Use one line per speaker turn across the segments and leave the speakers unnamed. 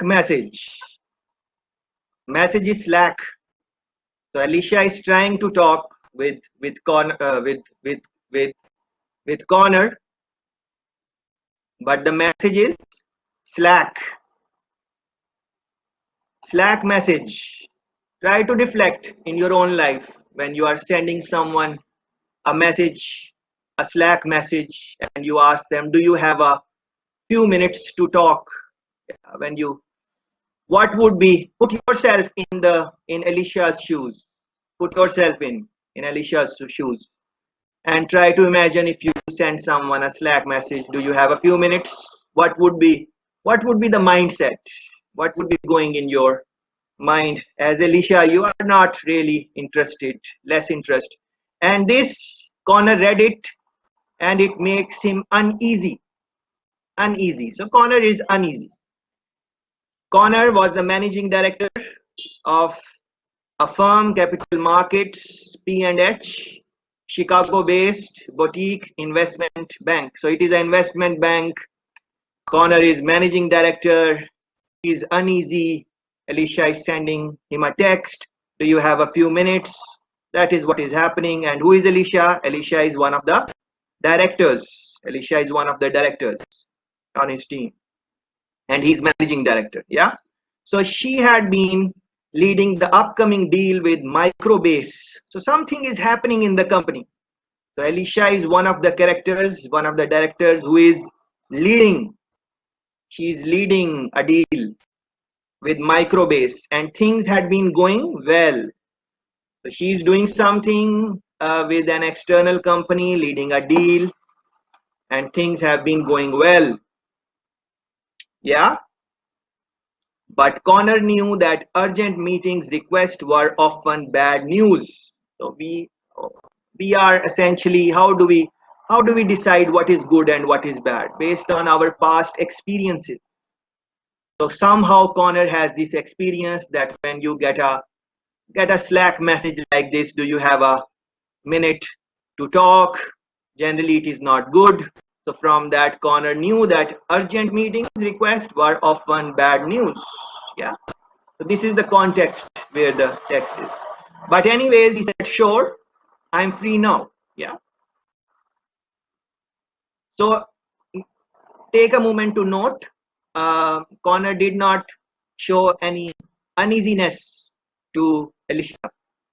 message. Message is Slack. So Alicia is trying to talk with Connor with Connor, but the message is Slack. Slack message. Try to reflect in your own life when you are sending someone a message, a Slack message, and you ask them, "Do you have a few minutes to talk?" When you, what would be? Put yourself in Alicia's shoes. Put yourself in Alicia's shoes, and try to imagine if you send someone a Slack message. Do you have a few minutes? What would be the mindset? What would be going in your mind? As Alicia, you are not really interested, less interest. And this Connor read it, and it makes him uneasy. Uneasy. So Connor is uneasy. Connor was the managing director of a firm, Capital Markets, P&H, Chicago-based boutique investment bank. So it is an investment bank. Connor is managing director. He is uneasy. Alicia is sending him a text. Do you have a few minutes? That is what is happening. And who is Alicia? Alicia is one of the directors. Alicia is one of the directors on his team. And he's managing director. Yeah. So she had been leading the upcoming deal with Microbase. So something is happening in the company. So Alicia is one of the characters, one of the directors who is leading. She's leading a deal with Microbase, and things had been going well. So she's doing something with an external company, leading a deal, and things have been going well. Yeah. But Connor knew that urgent meetings requests were often bad news. So we are essentially, how do we decide what is good and what is bad based on our past experiences? So somehow Connor has this experience that when you get a Slack message like this, do you have a minute to talk? Generally it is not good. So from that, Connor knew that urgent meetings requests were often bad news. Yeah. So this is the context where the text is. But anyways, he said, sure, I'm free now. Yeah. So take a moment to note, Connor did not show any uneasiness to Alicia.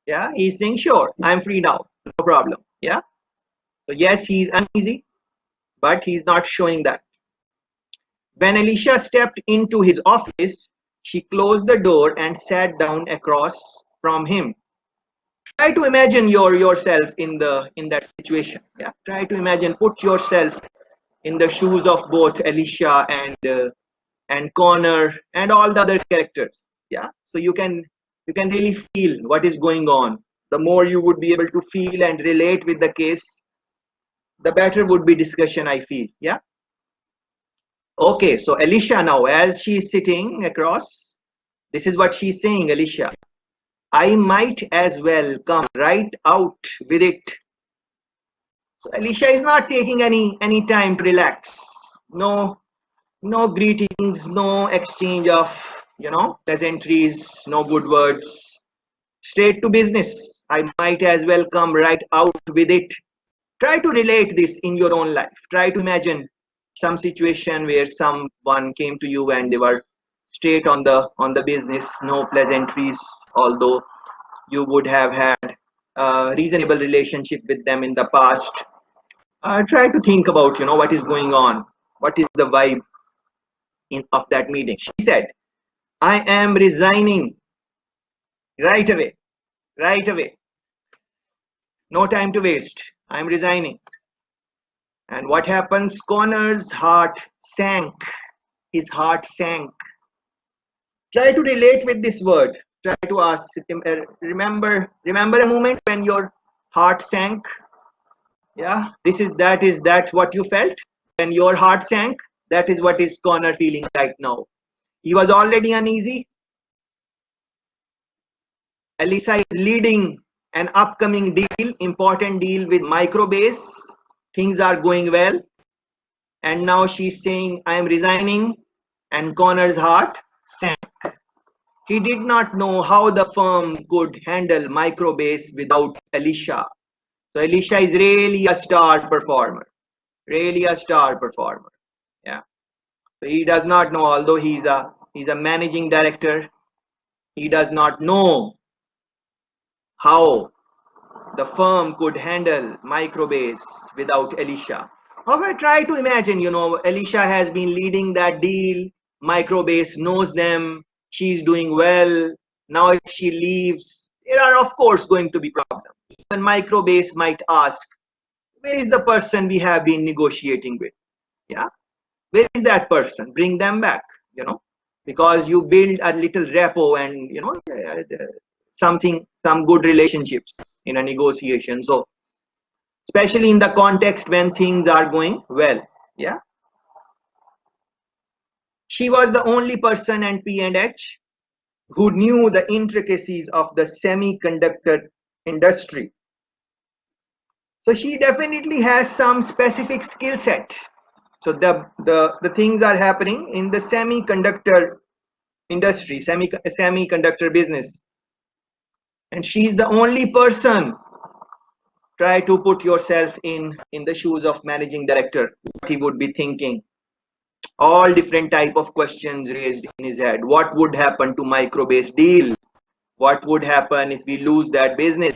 Yeah. He's saying, sure, I'm free now. No problem. Yeah. So yes, he's uneasy, but he's not showing that. When Alicia stepped into his office, she closed the door and sat down across from him. Try to imagine yourself in that situation. Yeah. Try to imagine, put yourself in the shoes of both Alicia and Connor and all the other characters. Yeah. So you can really feel what is going on. The more you would be able to feel and relate with the case, the better would be discussion, I feel. Yeah. Okay, so Alicia now, as she's sitting across, this is what she's saying, Alicia. I might as well come right out with it. So Alicia is not taking any time to relax. No greetings, no exchange of pleasantries, no good words. Straight to business. I might as well come right out with it. Try to relate this in your own life. Try to imagine some situation where someone came to you and they were straight on the business, no pleasantries, although you would have had a reasonable relationship with them in the past. Try to think about what is going on, what is the vibe of that meeting. She said, I am resigning right away, right away. No time to waste. I'm resigning. And what happens? Connor's heart sank. His heart sank. Try to relate with this word. Try to ask, remember a moment when your heart sank? Yeah, that's what you felt when your heart sank. That is what is Connor feeling right now. He was already uneasy. Elisa is leading an upcoming deal, important deal with Microbase. Things are going well. And now she's saying, I am resigning. And Connor's heart sank. He did not know how the firm could handle microbase without Alicia. So Alicia is really a star performer. Really a star performer. Yeah. So he does not know, although he's a managing director, he does not know how the firm could handle microbase without Alicia. However, try to imagine, Alicia has been leading that deal. Microbase knows them. She's doing well. Now, if she leaves, there are, of course, going to be problems. Even Microbase might ask, where is the person we have been negotiating with? Yeah. Where is that person? Bring them back, because you build a little repo and, some good relationships in a negotiation. So, especially in the context when things are going well. Yeah. She was the only person at P&H who knew the intricacies of the semiconductor industry. So she definitely has some specific skill set. So the things are happening in the semiconductor industry, semiconductor business. And she's the only person. Try to put yourself in the shoes of managing director, what he would be thinking. All different type of questions raised in his head. What would happen to microbase deal? What would happen if we lose that business?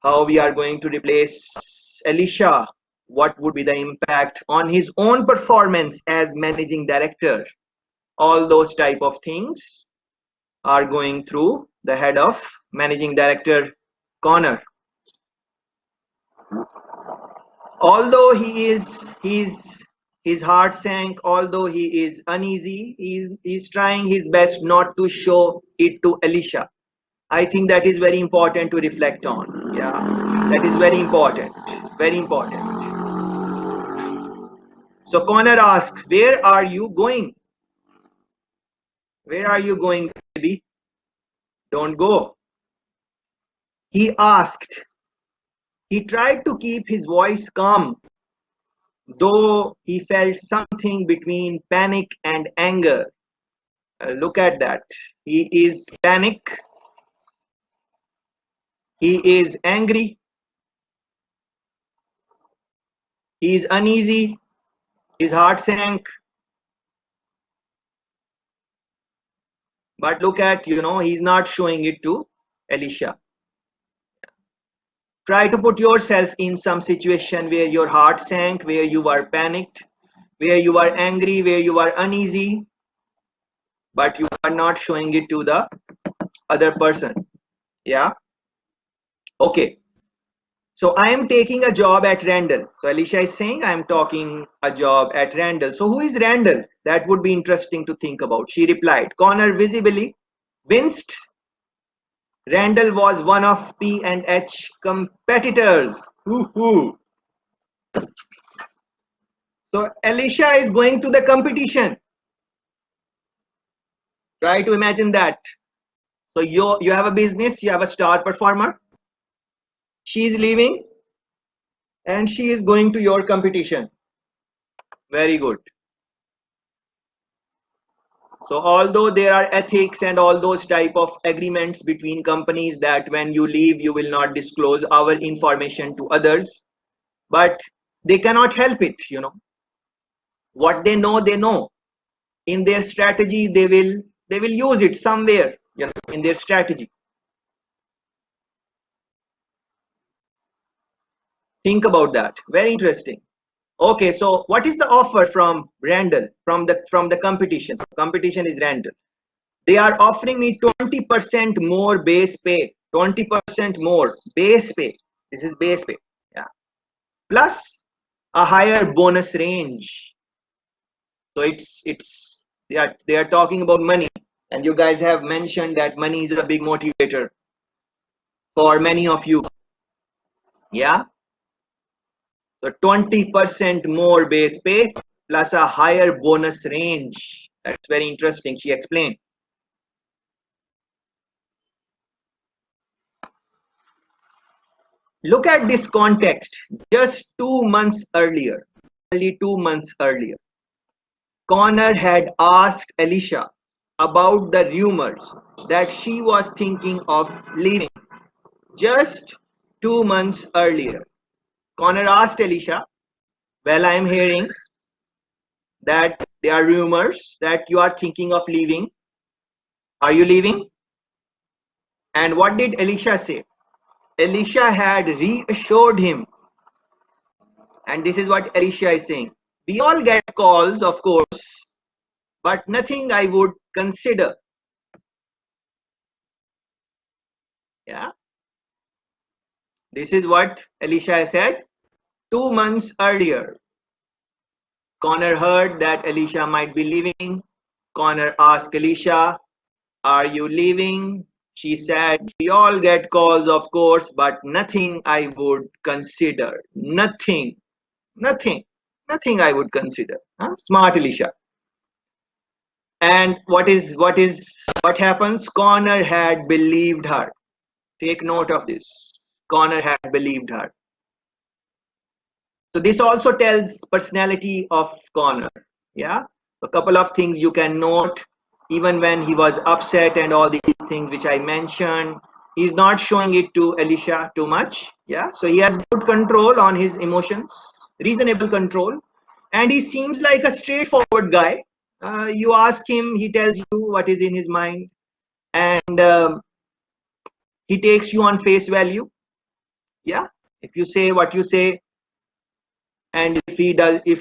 How we are going to replace Alicia? What would be the impact on his own performance as managing director? All those type of things are going through the head of managing director Connor. Although his heart sank, although he is uneasy, he's trying his best not to show it to Alicia. I think that is very important to reflect on. Yeah, that is very important. Very important. So Connor asks, where are you going? Where are you going, baby? Don't go. He asked. He tried to keep his voice calm, though he felt something between panic and anger. Look at that. He is panic. He is angry. He is uneasy. His heart sank. But look at, he's not showing it to Alicia. Try to put yourself in some situation where your heart sank, where you are panicked, where you are angry, where you are uneasy, but you are not showing it to the other person. Yeah. Okay. So I am taking a job at Randall. So Alicia is saying I am taking a job at Randall. So who is Randall? That would be interesting to think about. She replied. Connor visibly winced. Randall was one of P&H competitors. Woohoo. So Alicia is going to the competition. Try to imagine that. So you have a business, you have a star performer. She is leaving and she is going to your competition. Very good. So although there are ethics and all those type of agreements between companies that when you leave, you will not disclose our information to others, but they cannot help it, What they know. In their strategy, they will use it somewhere, in their strategy. Think about that. Very interesting. Okay, so what is the offer from Randall, from the competition? So competition is Randall. They are offering me 20% more base pay. 20% more base pay. This is base pay. Yeah. Plus a higher bonus range. So they are talking about money. And you guys have mentioned that money is a big motivator for many of you. Yeah. So 20% more base pay plus a higher bonus range. That's very interesting. She explained. Look at this context. Just 2 months earlier, only 2 months earlier, Connor had asked Alicia about the rumors that she was thinking of leaving just 2 months earlier. Connor asked Alicia, well, I am hearing that there are rumors that you are thinking of leaving. Are you leaving? And what did Alicia say? Alicia had reassured him, and this is what Alicia is saying. We all get calls, of course, but nothing I would consider. Yeah, this is what Alicia said 2 months earlier. Connor heard that Alicia might be leaving. Connor asked Alicia, are you leaving? She said, we all get calls, of course, but nothing I would consider. Nothing, nothing, nothing I would consider. Huh? Smart Alicia. And what happens? Connor had believed her. Take note of this. Connor had believed her. So this also tells personality of Connor. Yeah, a couple of things you can note. Even when he was upset and all these things which I mentioned, he's not showing it to Alicia too much. Yeah, so he has good control on his emotions, reasonable control, and he seems like a straightforward guy. You ask him, he tells you what is in his mind, and he takes you on face value. Yeah, if you say what you say, and if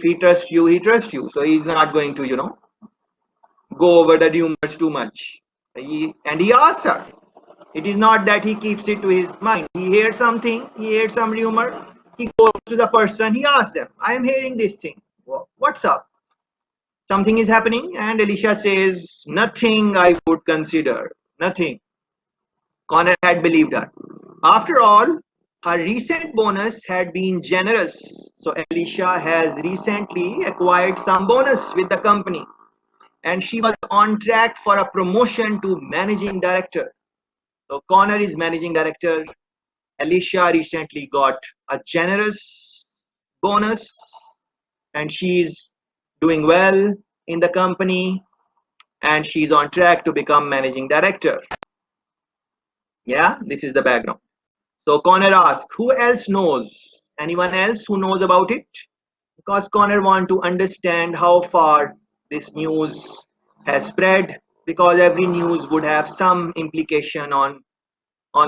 he trusts you, he trusts you, so he's not going to go over the rumors too much. And he asks her. It is not that he keeps it to his mind. He hears something, he hears some rumor, he goes to the person, he asks them, I am hearing this thing, what's up? Something is happening, and Alicia says, nothing I would consider. Nothing. Connor had believed her. After all, her recent bonus had been generous. So Alicia has recently acquired some bonus with the company, and she was on track for a promotion to managing director. So Connor is managing director. Alicia recently got a generous bonus, and she's doing well in the company, and she's on track to become managing director. Yeah, this is the background. So Connor asks, who else knows? Anyone else who knows about it? Because Connor wants to understand how far this news has spread, because every news would have some implication on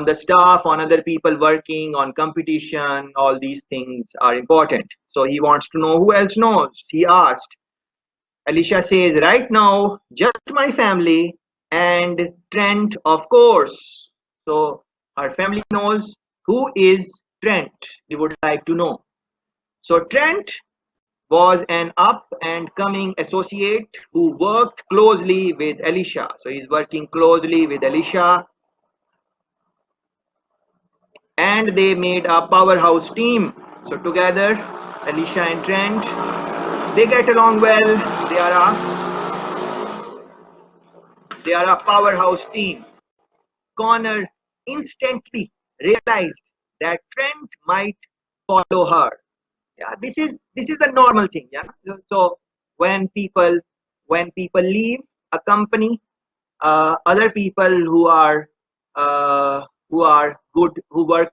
the staff, on other people working, on competition. All these things are important. So he wants to know who else knows. He asked. Alicia says, right now, just my family and Trent, of course. So her family knows. Who is Trent? We would like to know. So Trent was an up and coming associate who worked closely with Alicia. So he's working closely with Alicia, and they made a powerhouse team. So together, Alicia and Trent, they get along well. They are a powerhouse team. Connor instantly realized that Trent might follow her. Yeah, this is the normal thing. Yeah, so when people leave a company, other people who are good, who work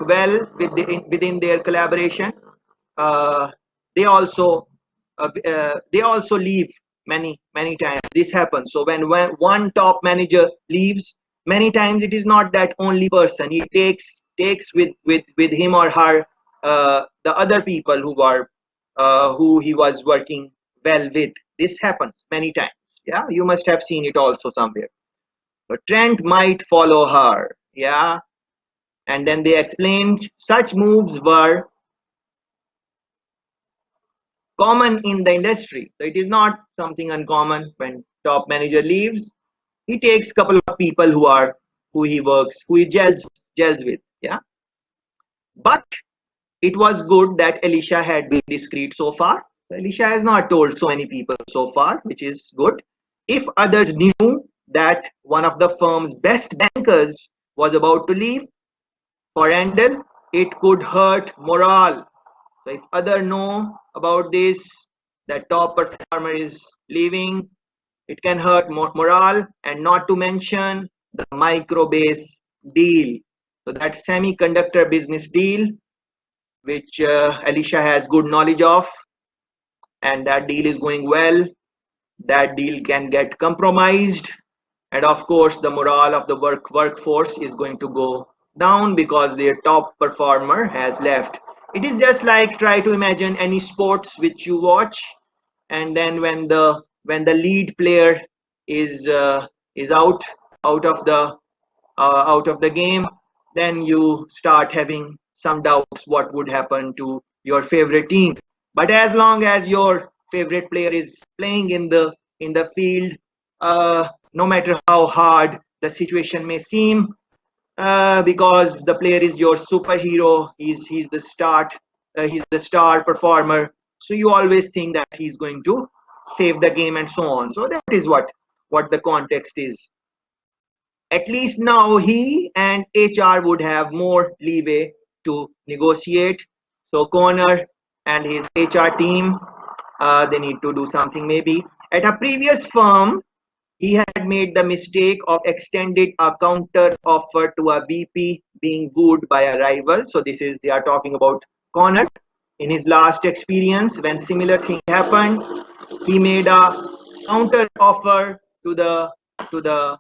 well within their collaboration, uh, they also they also leave many times. This happens. So when one top manager leaves, many times it is not that only person. He takes with him or her the other people who he was working well with. This happens many times. Yeah, you must have seen it also somewhere. So Trent might follow her. Yeah, and then they explained such moves were common in the industry. So it is not something uncommon. When top manager leaves, he takes couple of people who he works, who he gels with. Yeah, but it was good that Alicia had been discreet so far. So Alicia has not told so many people so far, which is good. If others knew that one of the firm's best bankers was about to leave for Randall, it could hurt morale. So if others know about this, that top performer is leaving, It can hurt morale, and not to mention the micro base deal. So that semiconductor business deal, which Alicia has good knowledge of, and that deal is going well, that deal can get compromised, and of course the morale of the workforce is going to go down because their top performer has left. It is just like, try to imagine any sports which you watch, and then when the lead player is out of the game, then you start having some doubts what would happen to your favorite team. But as long as your favorite player is playing in the field, no matter how hard the situation may seem, because the player is your superhero, he's the star performer, so you always think that he's going to save the game and so on. So that is what the context is. At least now he and HR would have more leeway to negotiate. So Connor and his HR team, they need to do something maybe. At a previous firm, he had made the mistake of extended a counter offer to a VP being wooed by a rival. So this is, they are talking about Connor. In his last experience, when similar thing happened, he made a counter offer to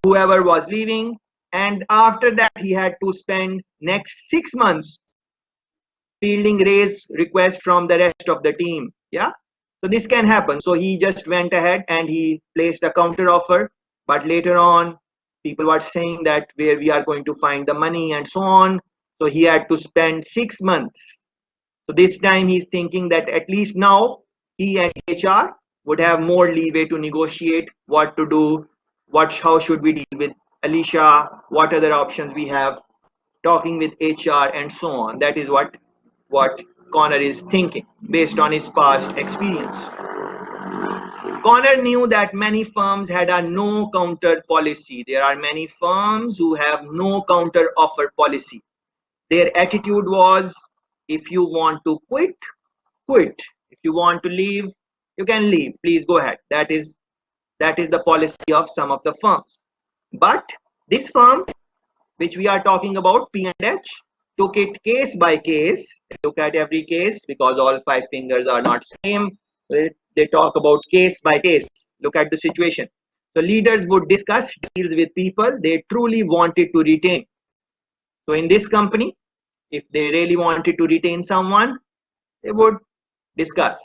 whoever was leaving, and after that he had to spend next 6 months fielding raise requests from the rest of the team. Yeah, so this can happen. So he just went ahead and he placed a counter offer, but later on people were saying that where we are going to find the money and so on, so he had to spend 6 months. So this time he's thinking that at least now he and HR would have more leeway to negotiate what to do, how should we deal with Alicia, what other options we have, talking with HR and so on. That is what Connor is thinking based on his past experience. Connor knew that many firms had a no counter policy. There are many firms who have no counter offer policy. Their attitude was, if you want to quit, quit. If you want to leave, you can leave. Please go ahead. That is the policy of some of the firms. But this firm, which we are talking about, P&H, took it case by case. They look at every case because all five fingers are not same. They talk about case by case. Look at the situation. So leaders would discuss deals with people they truly wanted to retain. So in this company, if they really wanted to retain someone, they would discuss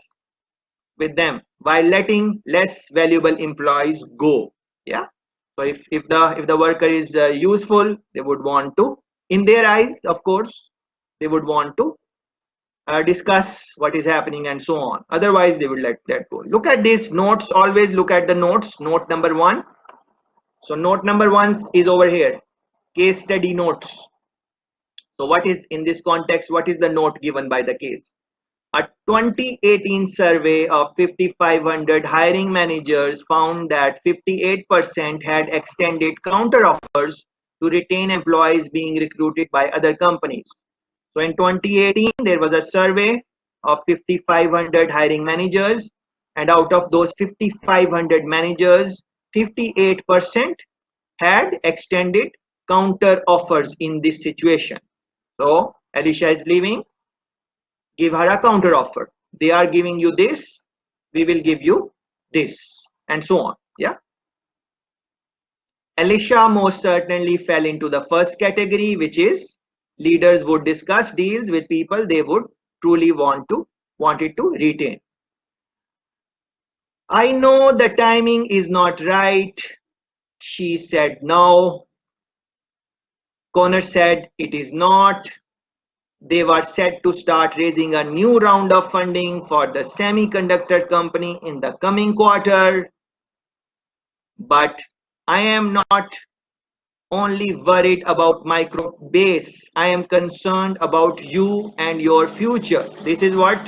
with them while letting less valuable employees go. Yeah. So if the worker is useful, they would want to, in their eyes, of course, they would want to discuss what is happening and so on. Otherwise, they would let that go. Look at these notes. Always look at the notes. Note number 1. So note number 1 is over here. Case study notes. So what is in this context? What is the note given by the case? A 2018 survey of 5,500 hiring managers found that 58% had extended counter offers to retain employees being recruited by other companies. So in 2018, there was a survey of 5,500 hiring managers, and out of those 5,500 managers, 58% had extended counter offers in this situation. So Alicia is leaving. Give her a counter offer. They are giving you this, we will give you this, and so on. Yeah. Alicia most certainly fell into the first category, which is leaders would discuss deals with people they would truly wanted to retain. I know the timing is not right, she said. No. Connor said it is not. They were set to start raising a new round of funding for the semiconductor company in the coming quarter. But I am not only worried about micro base. I am concerned about you and your future. This is what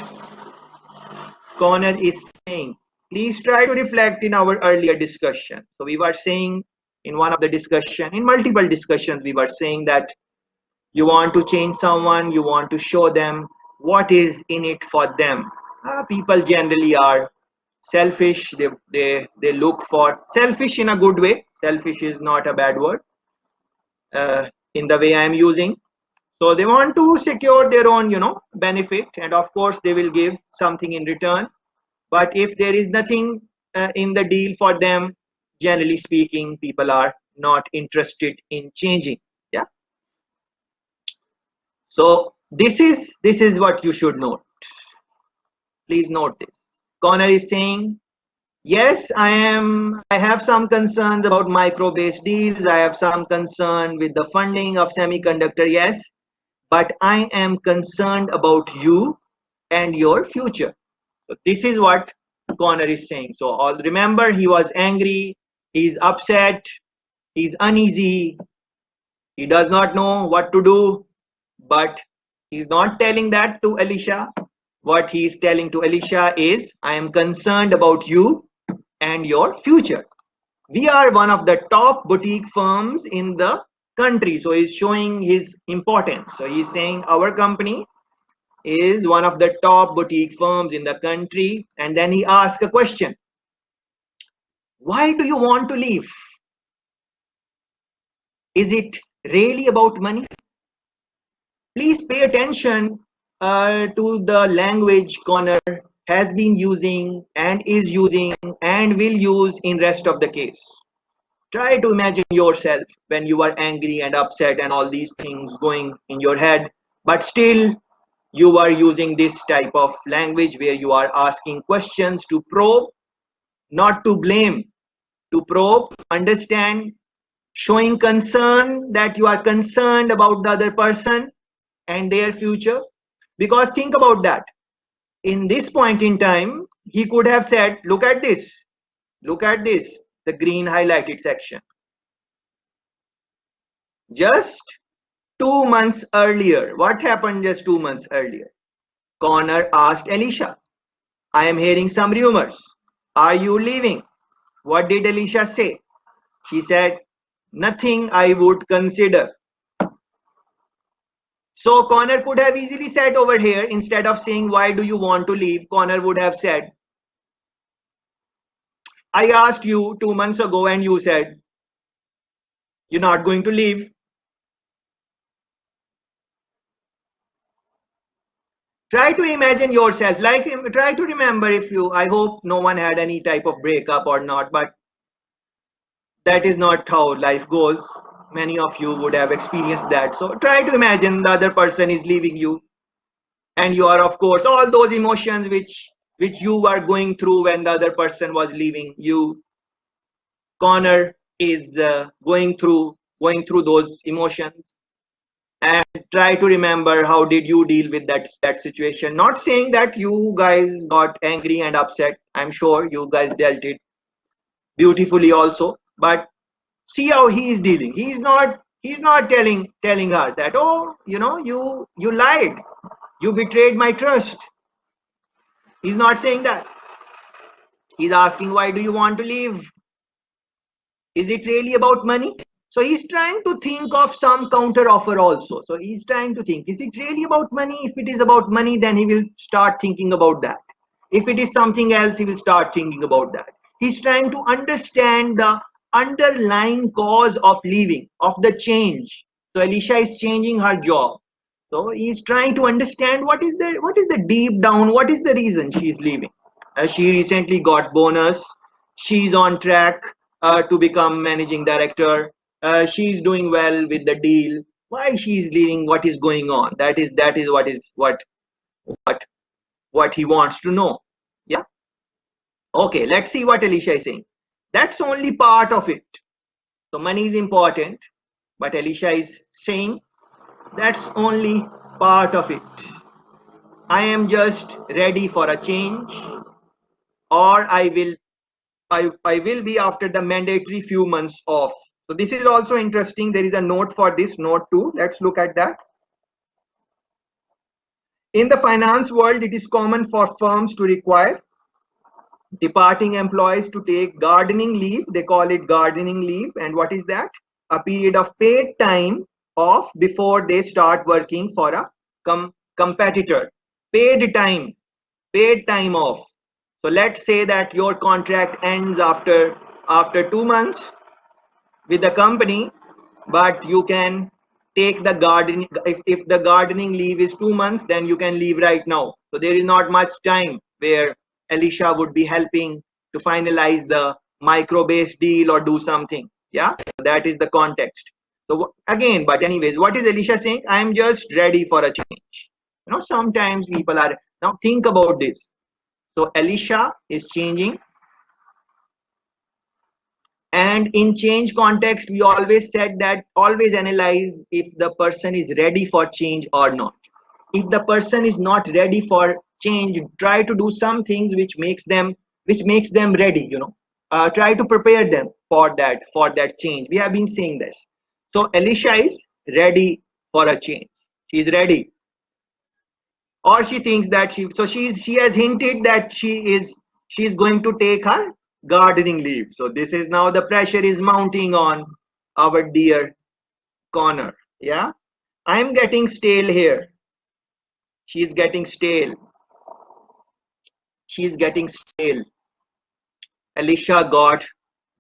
Connor is saying. Please try to reflect in our earlier discussion. So we were saying in one of the discussion, in multiple discussions, we were saying that you want to change someone, you want to show them what is in it for them. People generally are selfish. They look for selfish in a good way. Selfish is not a bad word in the way I am using. So they want to secure their own, benefit, and of course they will give something in return. But if there is nothing in the deal for them, generally speaking, people are not interested in changing. Yeah. So this is what you should note. Please note this. Connor is saying, yes, I have some concerns about micro-based deals. I have some concern with the funding of semiconductor. Yes, but I am concerned about you and your future. So this is what Connor is saying. So remember, he was angry, he's upset, he's uneasy, he does not know what to do, but he's not telling that to Alicia. What he's telling to Alicia is, I am concerned about you and your future. We are one of the top boutique firms in the country. So he's showing his importance. So he's saying our company is one of the top boutique firms in the country. And then he asks a question. Why do you want to leave? Is it really about money? Please pay attention to the language Connor has been using and is using and will use in rest of the case. Try to imagine yourself when you are angry and upset and all these things going in your head, but still you are using this type of language where you are asking questions to probe, not to blame, to probe, understand, showing concern that you are concerned about the other person and their future. Because think about that. In this point in time, he could have said, look at this, the green highlighted section. Just 2 months earlier, what happened just 2 months earlier? Connor asked Alicia, I am hearing some rumors. Are you leaving? What did Alicia say? She said, nothing I would consider. So Connor could have easily said over here, instead of saying, why do you want to leave? Connor would have said, I asked you 2 months ago and you said, you're not going to leave. Try to imagine yourself, try to remember if you, I hope no one had any type of breakup or not, but that is not how life goes. Many of you would have experienced that. So try to imagine the other person is leaving you, and you are, of course, all those emotions which you were going through when the other person was leaving you. Connor is going through those emotions, and try to remember how did you deal with that situation. Not saying that you guys got angry and upset. I'm sure you guys dealt it beautifully also, but see how he is dealing. He's not telling her that, oh, you lied, you betrayed my trust. He's not saying that. He's asking, why do you want to leave? Is it really about money? So he's trying to think of some counter offer also. So he's trying to think, is it really about money? If it is about money, then he will start thinking about that. If it is something else, he will start thinking about that. He's trying to understand the underlying cause of leaving, of the change. So Alicia is changing her job. So he's trying to understand what is the deep down, what is the reason she's leaving. She recently got bonus. She's on track to become managing director. She's doing well with the deal. Why she's leaving? What is going on? That is what he wants to know. Yeah. Okay. Let's see what Alicia is saying. That's only part of it. So money is important, but Alicia is saying that's only part of it. I am just ready for a change, or I will be after the mandatory few months off. So this is also interesting. There is a note for this, note 2. Let's look at that. In the finance world, it is common for firms to require departing employees to take gardening leave. They call it gardening leave. And what is that? A period of paid time off before they start working for a competitor. Paid time off. So let's say that your contract ends after 2 months with the company, but you can take the gardening, if the gardening leave is 2 months, then you can leave right now. So there is not much time where Alicia would be helping to finalize the micro-based deal or do something. Yeah, that is the context. So again, but anyways, what is Alicia saying? I'm just ready for a change. Sometimes people are, now think about this. So Alicia is changing, and in change context, we always said that always analyze if the person is ready for change or not. If the person is not ready for change, try to do some things which makes them ready. Try to prepare them for that change. We have been saying this. So Alicia is ready for a change. She's ready, or she thinks that she has hinted that she's going to take her gardening leave. So this is now the pressure is mounting on our dear Connor. Yeah, I'm getting stale here. She's getting stale. She's getting stale. Alicia got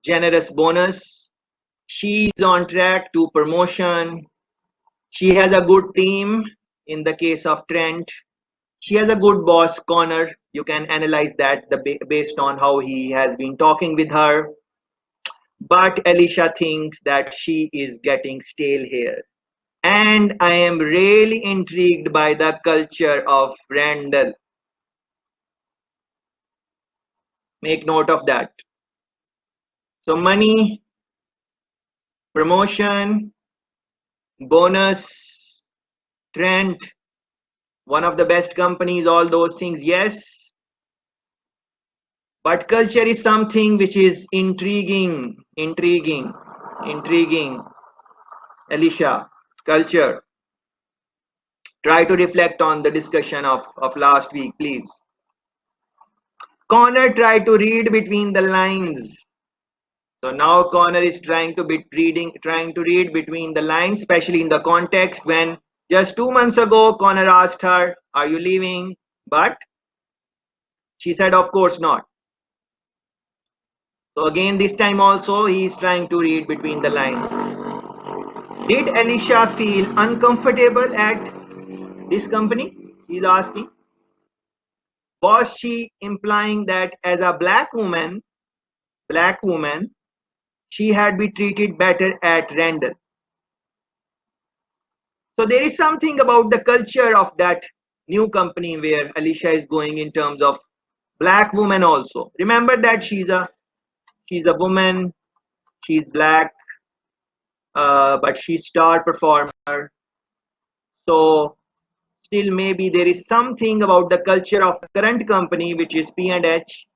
generous bonus. She's on track to promotion. She has a good team in the case of Trent. She has a good boss, Connor. You can analyze that based on how he has been talking with her. But Alicia thinks that she is getting stale here. And I am really intrigued by the culture of Randall. Make note of that. So money, promotion, bonus, Trent, one of the best companies, all those things, yes. But culture is something which is intriguing. Alicia, culture. Try to reflect on the discussion of last week, please. Connor tried to read between the lines. So now Connor is trying to read between the lines, especially in the context when just 2 months ago Connor asked her, "Are you leaving?" But she said, "Of course not." So again, this time also he is trying to read between the lines. Did Alicia feel uncomfortable at this company? He's asking. Was she implying that as a black woman, she had been treated better at Randall? So there is something about the culture of that new company where Alicia is going in terms of black woman also. Remember that she's a woman, she's black, but she's star performer. So still maybe there is something about the culture of the current company, which is P&H,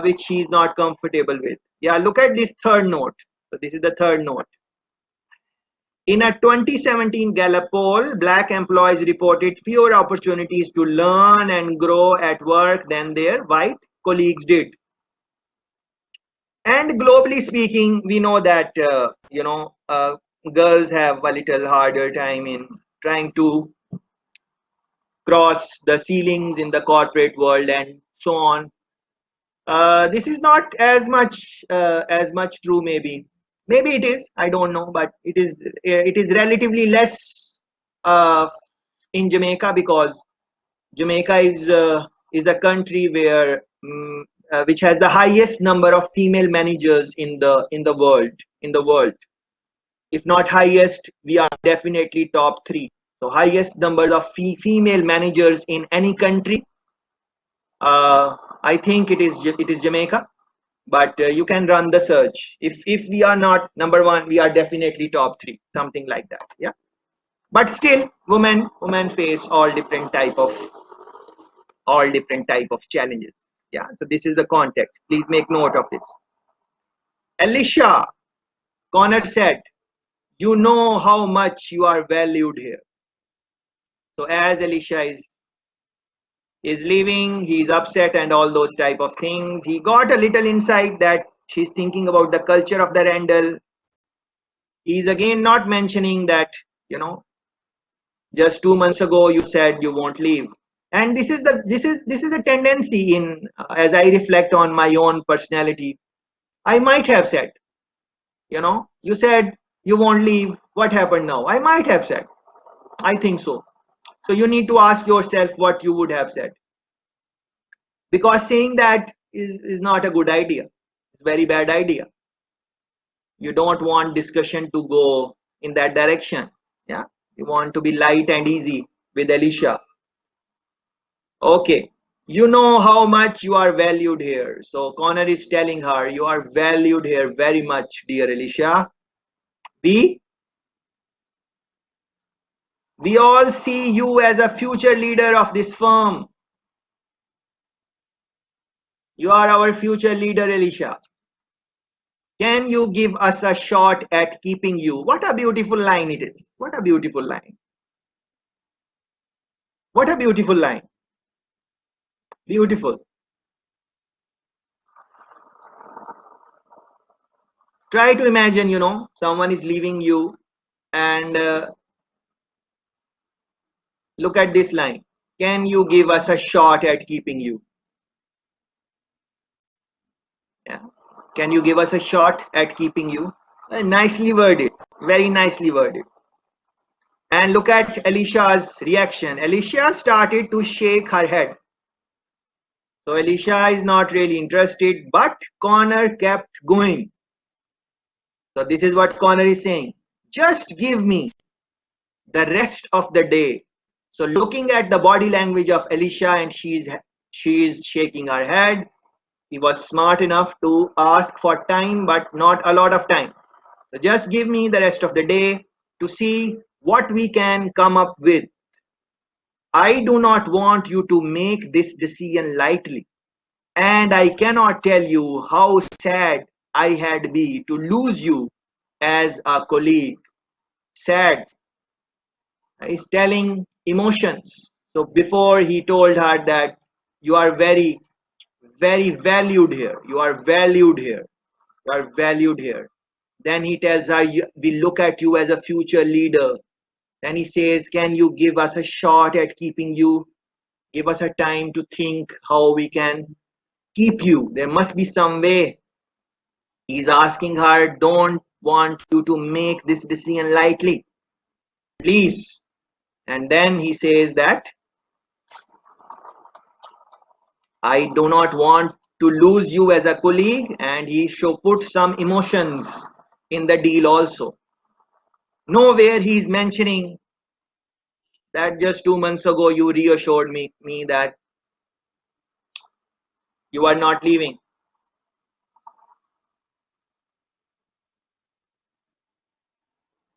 which she's not comfortable with. Yeah, look at this third note. So this is the third note. In a 2017 Gallup poll, black employees reported fewer opportunities to learn and grow at work than their white colleagues did. And globally speaking, we know that girls have a little harder time in trying to cross the ceilings in the corporate world and so on. This is not as much true. Maybe it is. I don't know, but it is relatively less in Jamaica, because Jamaica is a country where which has the highest number of female managers in the world. If not highest, we are definitely top three. So highest number of female managers in any country. I think it is Jamaica, but you can run the search. If we are not number one, we are definitely top three, something like that. Yeah, but still, women face all different type of challenges. Yeah, so this is the context. Please make note of this. Alicia, Connor said, "You know how much you are valued here." So as Alicia is leaving, he's upset and all those type of things. He got a little insight that she's thinking about the culture of the Randall. He's again not mentioning that, just 2 months ago you said you won't leave. And this is a tendency in as I reflect on my own personality. I might have said, you said you won't leave. What happened now? I might have said, I think so. So you need to ask yourself what you would have said, because saying that is not a good idea. It's a very bad idea. You don't want discussion to go in that direction. Yeah, you want to be light and easy with Alicia. Okay, you know how much you are valued here. So Connor is telling her, you are valued here very much, dear Alicia. We we all see you as a future leader of this firm. You are our future leader, Alicia. Can you give us a shot at keeping you? What a beautiful line it is. What a beautiful line. What a beautiful line. Beautiful. Try to imagine, someone is leaving you, and look at this line. Can you give us a shot at keeping you? Yeah. Can you give us a shot at keeping you? Nicely worded. Very nicely worded. And look at Alicia's reaction. Alicia started to shake her head. So Alicia is not really interested, but Connor kept going. So this is what Connor is saying. Just give me the rest of the day. So looking at the body language of Alicia, and she is shaking her head. He was smart enough to ask for time, but not a lot of time. So just give me the rest of the day to see what we can come up with. I do not want you to make this decision lightly, and I cannot tell you how sad I had be to lose you as a colleague. Sad. He's telling emotions. So before he told her that you are very, very valued here. You are valued here. You are valued here. Then he tells her, we look at you as a future leader. Then he says, can you give us a shot at keeping you? Give us a time to think how we can keep you. There must be some way. He's asking her, don't want you to make this decision lightly. Please. And then he says that I do not want to lose you as a colleague, and he should put some emotions in the deal also. Nowhere he's mentioning that just 2 months ago you reassured me that you are not leaving.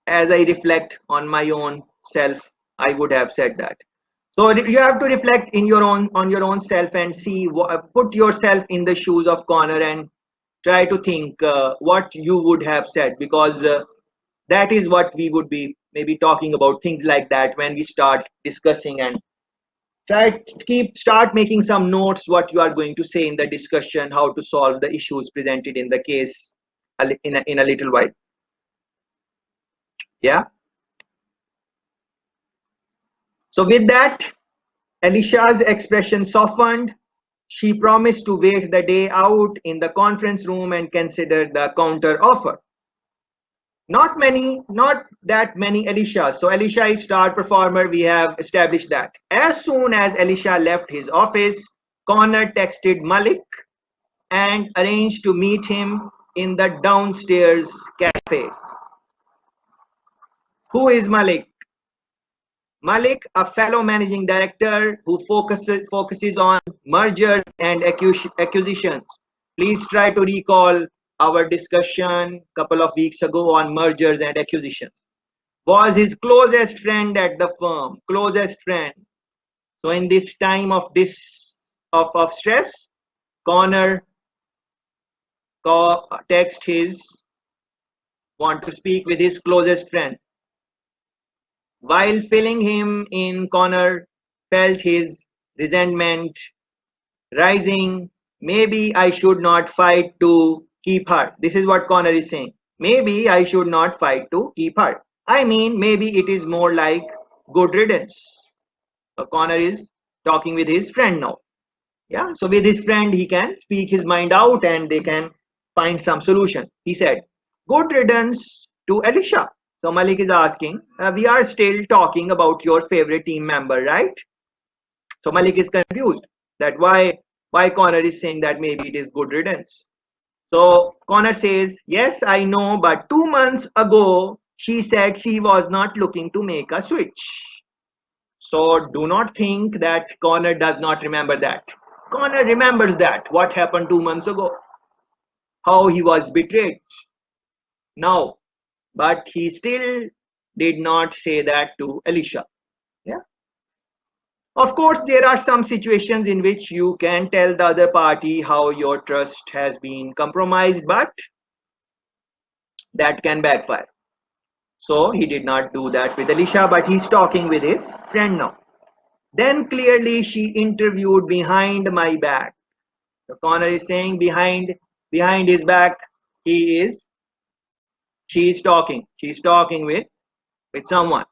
As I reflect on my own self, I would have said that. So you have to reflect on your own self and see, put yourself in the shoes of Connor and try to think what you would have said, because that is what we would be maybe talking about, things like that, when we start discussing, and start making some notes what you are going to say in the discussion, how to solve the issues presented in the case in a little while. Yeah. So with that, Alicia's expression softened. She promised to wait the day out in the conference room and consider the counter offer. Not that many Alicias. So Alicia is star performer. We have established that. As soon as Alicia left his office, Connor texted Malik and arranged to meet him in the downstairs cafe. Who is Malik? Malik, a fellow managing director who focuses on mergers and acquisitions. Please try to recall our discussion a couple of weeks ago on mergers and acquisitions. Was his closest friend at the firm, closest friend. So in this time of stress, Connor text his want to speak with his closest friend. While filling him in, Connor felt his resentment rising. Maybe I should not fight to keep her. This is what Connor is saying. Maybe I should not fight to keep her. I mean, maybe it is more like good riddance. So Connor is talking with his friend now. Yeah, so with his friend, he can speak his mind out and they can find some solution. He said, good riddance to Alicia. So Malik is asking, we are still talking about your favorite team member, right? So Malik is confused that why Connor is saying that maybe it is good riddance. So Connor says, yes, I know, but 2 months ago, she said she was not looking to make a switch. So do not think that Connor does not remember that. Connor remembers that, what happened 2 months ago, how he was betrayed. Now, but he still did not say that to Alicia. Yeah. Of course, there are some situations in which you can tell the other party how your trust has been compromised, but that can backfire. So he did not do that with Alicia, but he's talking with his friend now. Then clearly she interviewed behind my back. So Connor is saying behind his back, he is she's talking. She's talking with someone.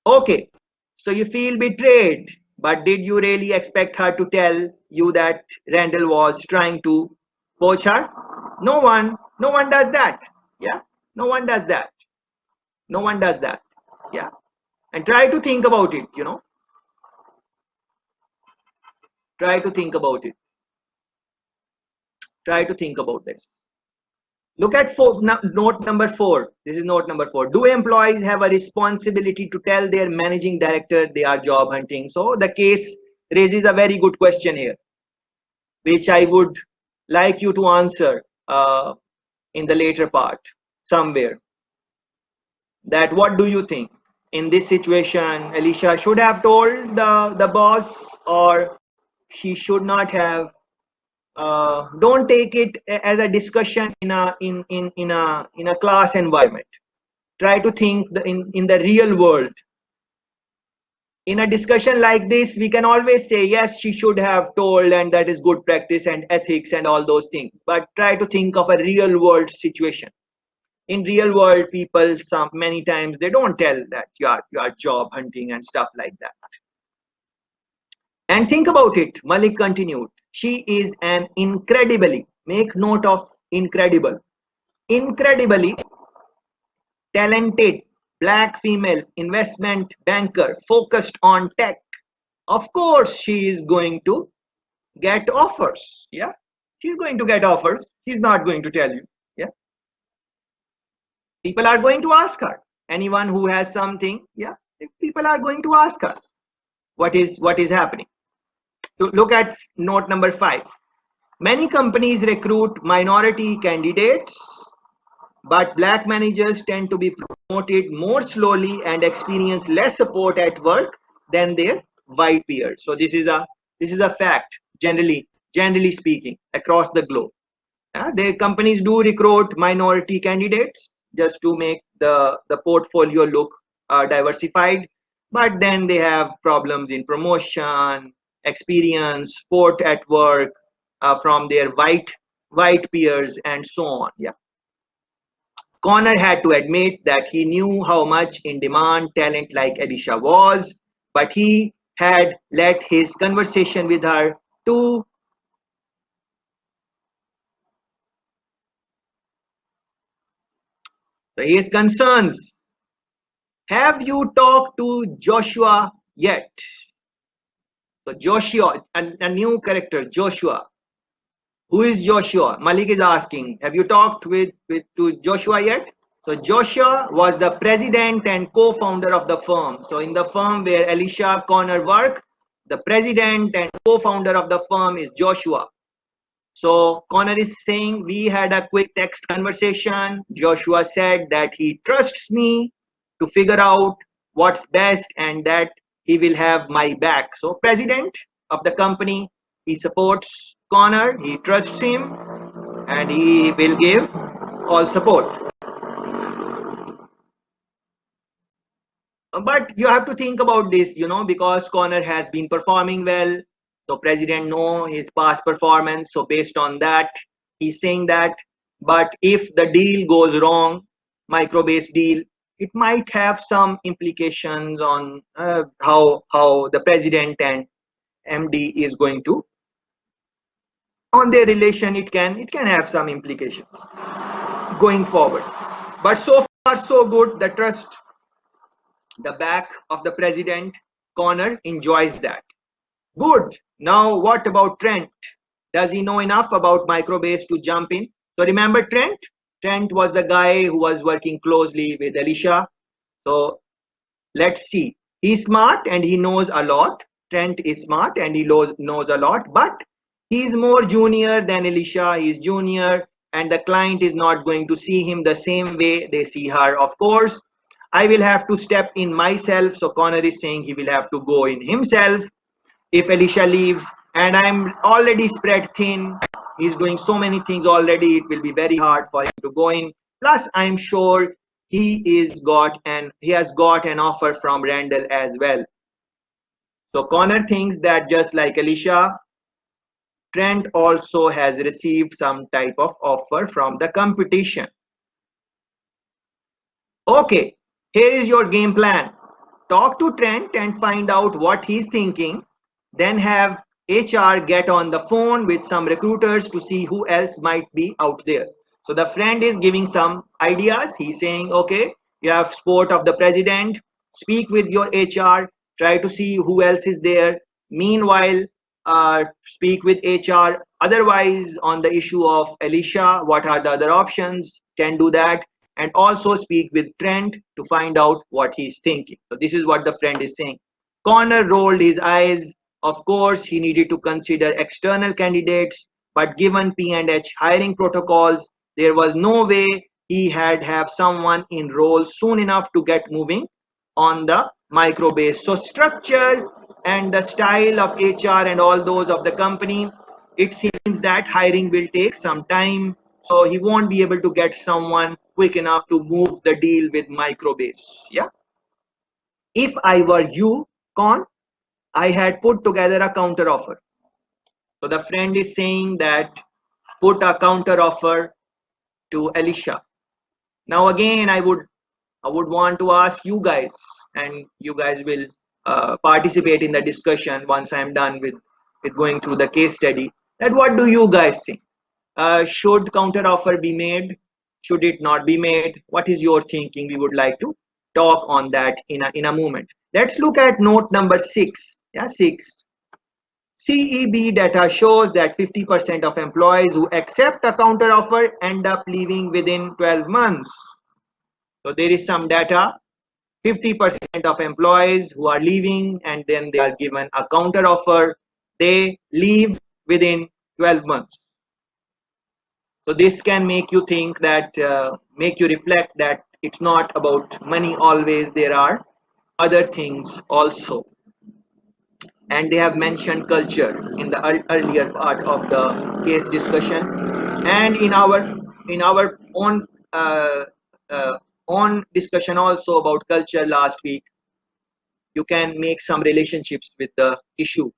Okay. So you feel betrayed, but did you really expect her to tell you that Randall was trying to poach her? No one does that. Yeah. No one does that. No one does that. Yeah. And try to think about it, Try to think about it. Try to think about this. Look at note number 4. This is note number 4. Do employees have a responsibility to tell their managing director they are job hunting? So the case raises a very good question here, which I would like you to answer in the later part somewhere. That what do you think? In this situation, Alicia should have told the boss, or she should not have. Don't take it as a discussion in a class environment. Try to think in the real world. In a discussion like this, we can always say yes, she should have told, and that is good practice and ethics and all those things. But try to think of a real world situation. In real world, people many times they don't tell that you are job hunting and stuff like that. And think about it, Malik continued. She is an incredibly, make note of incredibly talented black female investment banker focused on tech. Of course, she is going to get offers. Yeah, she's going to get offers. She's not going to tell you. Yeah, people are going to ask her. Anyone who has something, yeah, people are going to ask her what is happening. So look at note number 5. Many companies recruit minority candidates, but black managers tend to be promoted more slowly and experience less support at work than their white peers. So this is a fact, generally speaking, across the globe. The companies do recruit minority candidates just to make the portfolio look diversified, but then they have problems in promotion, experience, support at work from their white peers, and so on. Yeah. Connor had to admit that he knew how much in demand talent like Alicia was, but he had let his conversation with her to his concerns. Have you talked to Joshua yet? So Joshua, a new character, Joshua. Who is Joshua? Malik is asking. Have you talked to Joshua yet? So Joshua was the president and co-founder of the firm. So in the firm where Alicia Connor worked, the president and co-founder of the firm is Joshua. So Connor is saying we had a quick text conversation. Joshua said that he trusts me to figure out what's best and that he will have my back. So president of the company, he supports Connor, he trusts him, and he will give all support. But you have to think about this, because Connor has been performing well. So president know his past performance. So based on that, he's saying that. But if the deal goes wrong, micro-based deal, it might have some implications on how the president and MD is going to on their relation. It can have some implications going forward. But so far so good. The trust, the back of the president, Connor enjoys that. Good. Now what about Trent? Does he know enough about microbase to jump in? So remember Trent? Trent was the guy who was working closely with Alicia. So let's see. He's smart and he knows a lot. Trent is smart and he knows a lot, but he's more junior than Alicia. He's junior and the client is not going to see him the same way they see her. Of course, I will have to step in myself. So Connor is saying he will have to go in himself if Alicia leaves, and I'm already spread thin. He's doing so many things already. It will be very hard for him to go in. Plus, I'm sure he has got an offer from Randall as well. So Connor thinks that just like Alicia, Trent also has received some type of offer from the competition. Okay, here is your game plan. Talk to Trent and find out what he's thinking. Then have HR get on the phone with some recruiters to see who else might be out there. So the friend is giving some ideas. He's saying, okay, you have support of the president. Speak with your HR. Try to see who else is there. Meanwhile, speak with HR. Otherwise, on the issue of Alicia, what are the other options? Can do that. And also speak with Trent to find out what he's thinking. So this is what the friend is saying. Connor rolled his eyes. Of course, he needed to consider external candidates, but given P&H hiring protocols, there was no way he had have someone enroll soon enough to get moving on the microbase. So structure and the style of HR and all those of the company, it seems that hiring will take some time. So he won't be able to get someone quick enough to move the deal with microbase. Yeah. If I were you, Con, I had put together a counter offer. So the friend is saying that put a counter offer to Alicia. Now again, I would want to ask you guys, and you guys will participate in the discussion once I'm done with going through the case study. That what do you guys think? Should counter offer be made? Should it not be made? What is your thinking? We would like to talk on that in a moment. Let's look at note number 6. Yeah, 6. CEB data shows that 50% of employees who accept a counter offer end up leaving within 12 months. So there is some data. 50% of employees who are leaving and then they are given a counter offer, they leave within 12 months. So this can make you think that, make you reflect that it's not about money always. There are other things also. And they have mentioned culture in the earlier part of the case discussion, and in our own discussion also about culture last week. You can make some relationships with the issue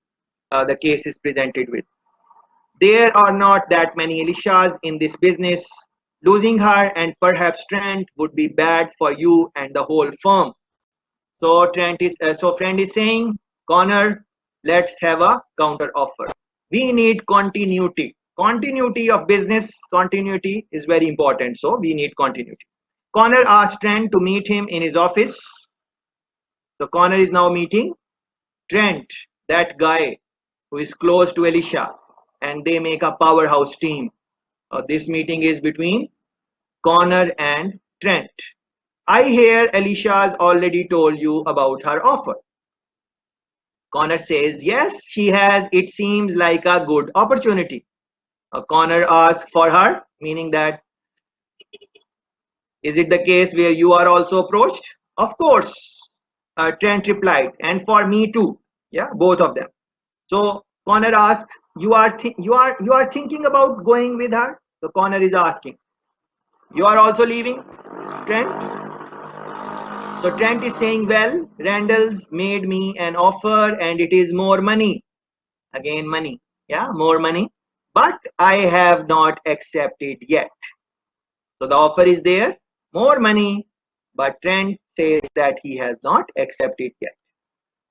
the case is presented with. There are not that many Alicias in this business. Losing her and perhaps Trent would be bad for you and the whole firm. So friend is saying, Connor, let's have a counter offer. We need continuity. Continuity of business, continuity is very important. So we need continuity. Connor asked Trent to meet him in his office. So Connor is now meeting Trent, that guy who is close to Alicia, and they make a powerhouse team. This meeting is between Connor and Trent. I hear Alicia's already told you about her offer. Connor says, yes, she has. It seems like a good opportunity. Connor asks for her, meaning that, is it the case where you are also approached? Of course, Trent replied, and for me too. Yeah, both of them. So Connor asks, you are thinking about going with her? So Connor is asking, you are also leaving, Trent? So Trent is saying, well, Randall's made me an offer and it is more money. Again, money. Yeah, more money. But I have not accepted yet. So the offer is there, more money, but Trent says that he has not accepted yet.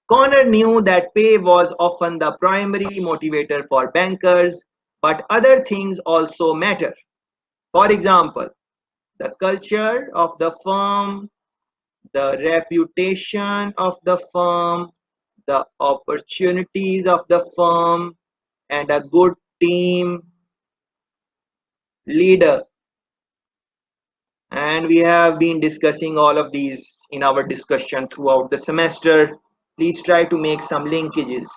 Connor knew that pay was often the primary motivator for bankers, but other things also matter. For example, the culture of the firm, the reputation of the firm, the opportunities of the firm, and a good team leader. And we have been discussing all of these in our discussion throughout the semester. Please try to make some linkages.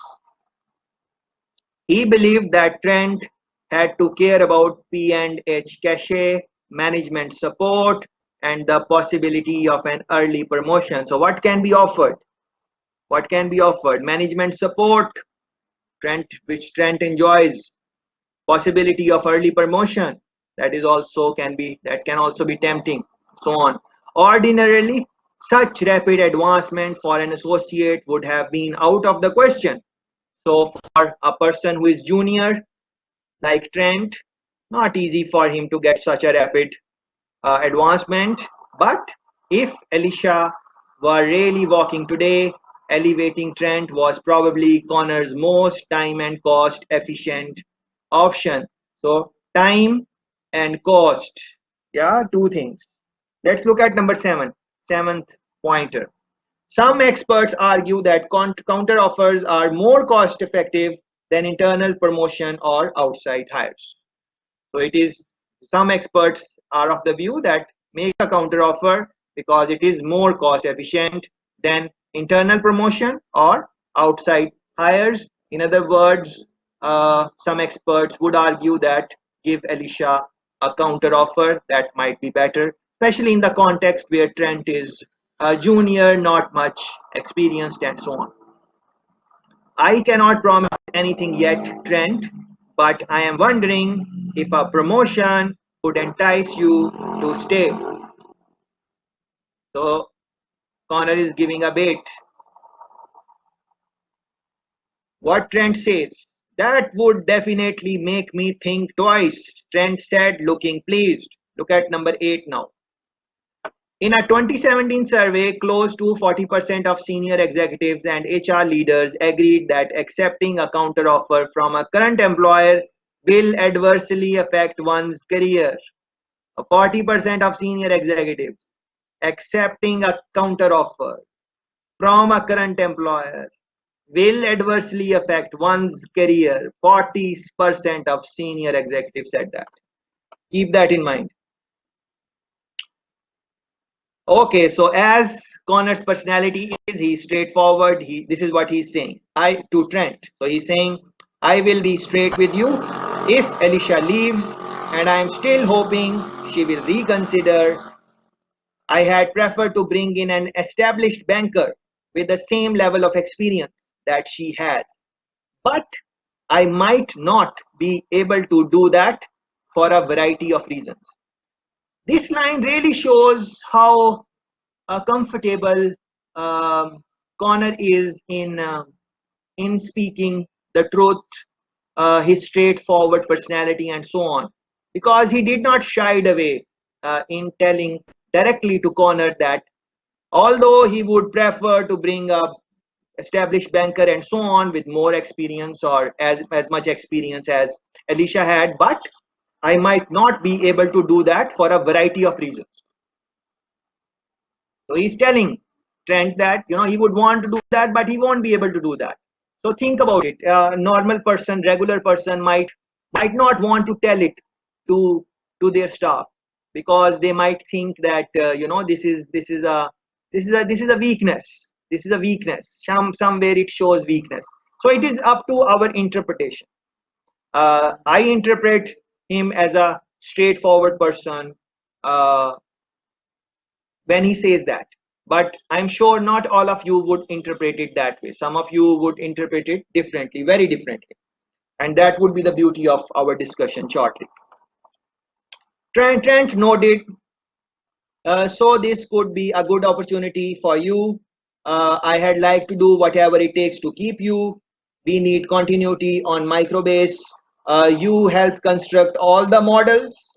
He believed that Trent had to care about P&H cachet, management support, and the possibility of an early promotion. So what can be offered? What can be offered? Management support, which Trent enjoys. Possibility of early promotion, that can also be tempting. So on. Ordinarily, such rapid advancement for an associate would have been out of the question. So for a person who is junior, like Trent, not easy for him to get such a rapid advancement. But if Alicia were really walking today, elevating Trent was probably Connor's most time and cost efficient option. So time and cost, yeah, two things. Let's look at number seventh pointer. Some experts argue that counter offers are more cost effective than internal promotion or outside hires. So it is, some experts are of the view that make a counter offer because it is more cost efficient than internal promotion or outside hires. In other words, some experts would argue that give Alicia a counter offer that might be better, especially in the context where Trent is a junior, not much experienced, and so on. I cannot promise anything yet, Trent, but I am wondering if a promotion would entice you to stay. So Connor is giving a bait. What Trent says, that would definitely make me think twice, Trent said, looking pleased. Look at number 8 now. In a 2017 survey, close to 40% of senior executives and HR leaders agreed that accepting a counteroffer from a current employer will adversely affect one's career. 40% of senior executives accepting a counteroffer from a current employer will adversely affect one's career. 40% of senior executives said that. Keep that in mind. Okay, so as Connor's personality is, he's straightforward. This is what he's saying. To Trent. So he's saying, I will be straight with you. If Alicia leaves, and I am still hoping she will reconsider, I had preferred to bring in an established banker with the same level of experience that she has. But I might not be able to do that for a variety of reasons. This line really shows how comfortable Connor is in speaking the truth, his straightforward personality, and so on, because he did not shy away in telling directly to Connor that although he would prefer to bring a established banker and so on with more experience or as much experience as Alicia had, but I might not be able to do that for a variety of reasons. So he's telling Trent that he would want to do that, but he won't be able to do that. So think about it. A normal person, regular person might not want to tell it to their staff because they might think that this is a weakness. This is a weakness. Somewhere it shows weakness. So it is up to our interpretation. I interpret him as a straightforward person. When he says that, but I'm sure not all of you would interpret it that way. Some of you would interpret it differently, very differently, and that would be the beauty of our discussion shortly. Trent noted, so this could be a good opportunity for you. I had like to do whatever it takes to keep you. We need continuity on microbase. You help construct all the models,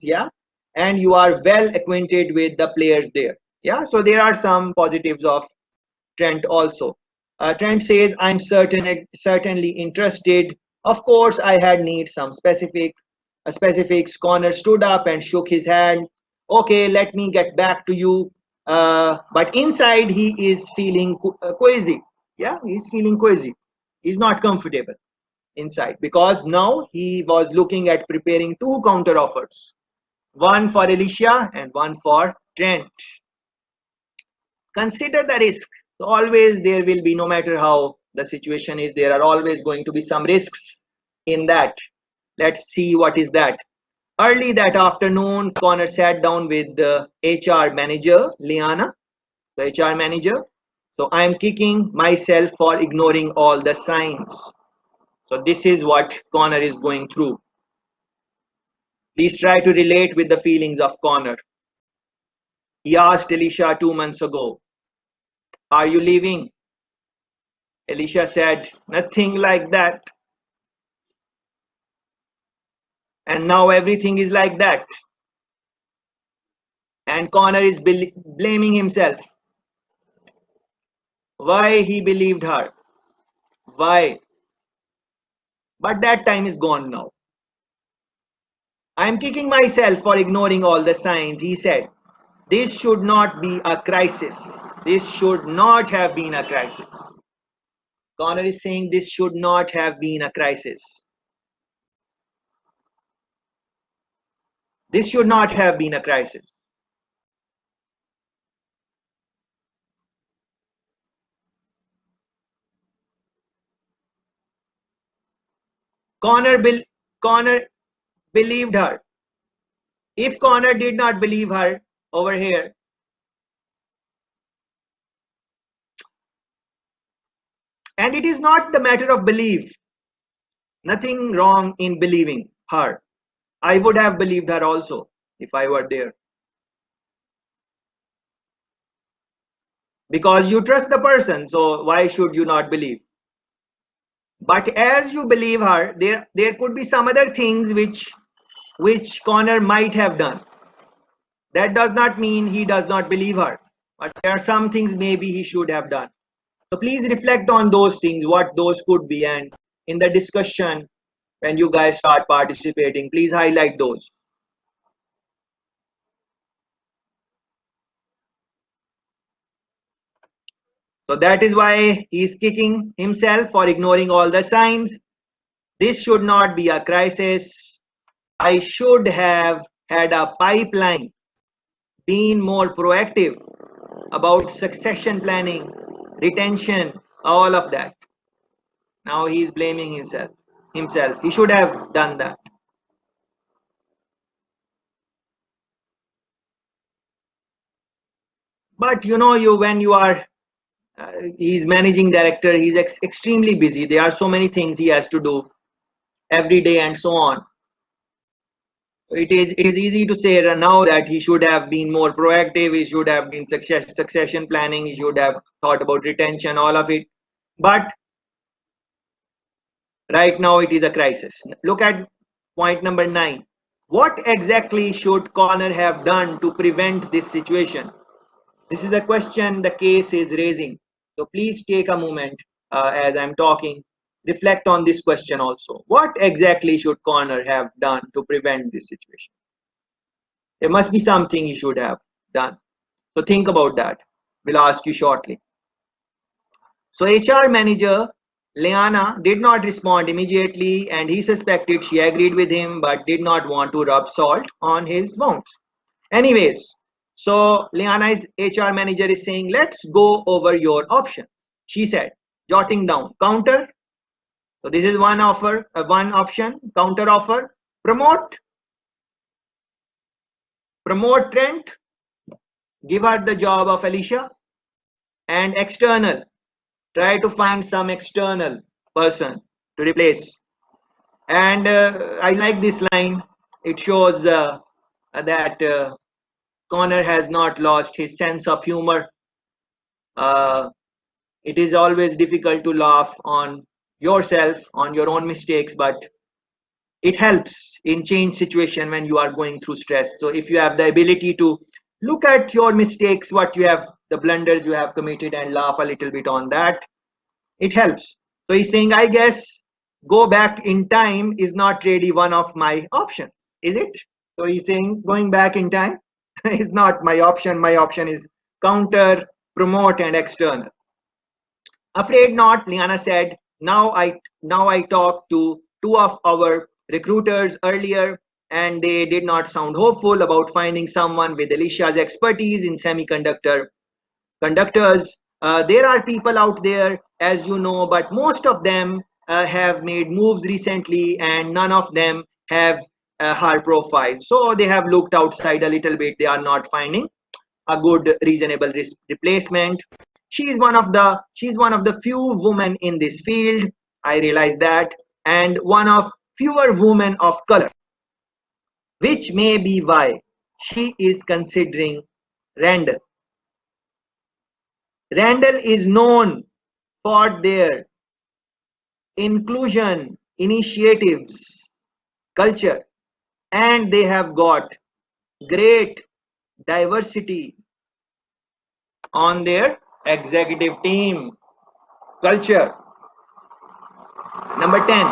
yeah. and you are well acquainted with the players there. Yeah, so there are some positives of Trent also. Trent says, I'm certainly interested. Of course, I had need some specifics. Connor stood up and shook his hand. Okay, let me get back to you. But inside, he is feeling queasy. Yeah, he's feeling queasy. He's not comfortable inside because now he was looking at preparing two counter offers, one for Alicia and one for Trent. Consider the risk. So always there will be, no matter how the situation is, there are always going to be some risks in that. Let's see what is that. Early that afternoon, Connor sat down with the HR manager, Liana, the HR manager. So I am kicking myself for ignoring all the signs. So this is what Connor is going through. Please try to relate with the feelings of Connor. He asked Alicia 2 months ago, are you leaving? Alicia said, nothing like that. And now everything is like that. And Connor is blaming himself. Why he believed her? Why? But that time is gone now. I am kicking myself for ignoring all the signs, he said. This should not be a crisis. This should not have been a crisis. Connor is saying this should not have been a crisis. This should not have been a crisis. Connor believed her. If Connor did not believe her over here, and it is not the matter of belief, nothing wrong in believing her. I would have believed her also if I were there. Because you trust the person, so why should you not believe? But as you believe her, there could be some other things which Connor might have done. That does not mean he does not believe her, but there are some things maybe he should have done. So please reflect on those things, what those could be, and in the discussion, when you guys start participating, please highlight those. So that is why he is kicking himself for ignoring all the signs. This should not be a crisis. I should have had a pipeline, been more proactive about succession planning, retention, all of that. Now he is blaming himself. He should have done that. But you know, you when you are he's managing director, he's extremely busy. There are so many things he has to do every day and so on. It is easy to say now that he should have been more proactive, he should have been succession planning, he should have thought about retention, all of it. But right now it is a crisis. Look at point number 9. What exactly should Connor have done to prevent this situation? This is the question the case is raising. So please take a moment as I'm talking. Reflect on this question also. What exactly should Connor have done to prevent this situation? There must be something he should have done. So think about that. We'll ask you shortly. So HR manager Leanna did not respond immediately and he suspected she agreed with him but did not want to rub salt on his wounds. Anyways, so Liana's HR manager is saying, let's go over your options. She said, jotting down counter. So this is one offer, one option, counter offer. Promote Trent, give her the job of Alicia, and external. Try to find some external person to replace. And I like this line. It shows that Connor has not lost his sense of humor. It is always difficult to laugh on yourself, on your own mistakes, but It helps in change situation when you are going through stress. So if you have the ability to look at your mistakes, what you have, the blunders you have committed, and laugh a little bit on that, it helps. So he's saying, I guess go back in time is not really one of my options, is it? So he's saying going back in time is not my option. My option is counter, promote, and external. Afraid not, Liana said. Now I talked to two of our recruiters earlier, and they did not sound hopeful about finding someone with Alicia's expertise in semiconductor conductors. There are people out there, as you know, but most of them have made moves recently, and none of them have a high profile. So they have looked outside a little bit. They are not finding a good, reasonable replacement. She's one of the few women in this field. I realize that, and one of fewer women of color, which may be why she is considering Randall. Randall is known for their inclusion initiatives, culture, and they have got great diversity on their executive team. Culture. Number 10.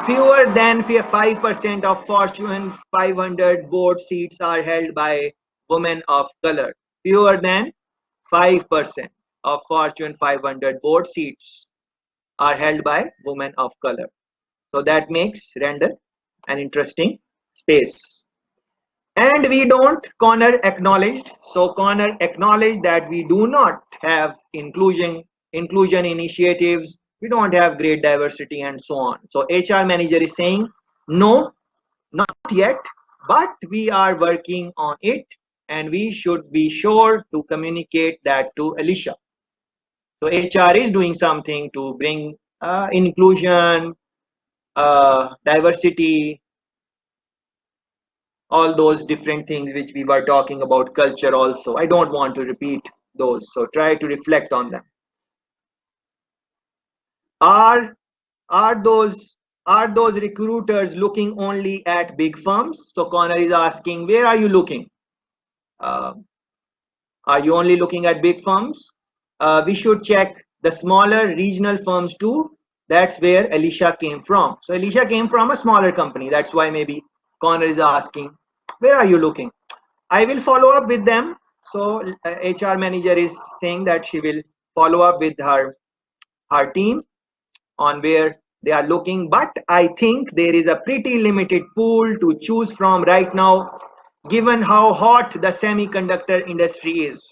Fewer than 5% of Fortune 500 board seats are held by women of color. Fewer than 5% of Fortune 500 board seats are held by women of color. So that makes Randall an interesting space. And we don't, Connor acknowledged. So Connor acknowledged that we do not have inclusion initiatives. We don't have great diversity and so on. So HR manager is saying, no, not yet, but we are working on it, and we should be sure to communicate that to Alicia. So HR is doing something to bring inclusion, diversity, all those different things which we were talking about, culture also. I don't want to repeat those, so try to reflect on them. Are are those are those recruiters looking only at big firms? So Connor is asking, where are you looking? Uh, are you only looking at big firms? We should check the smaller regional firms too. That's where Alicia came from. So Alicia came from a smaller company. That's why maybe Connor is asking, where are you looking? I will follow up with them. So HR manager is saying that she will follow up with her team on where they are looking, but I think there is a pretty limited pool to choose from right now, given how hot the semiconductor industry is.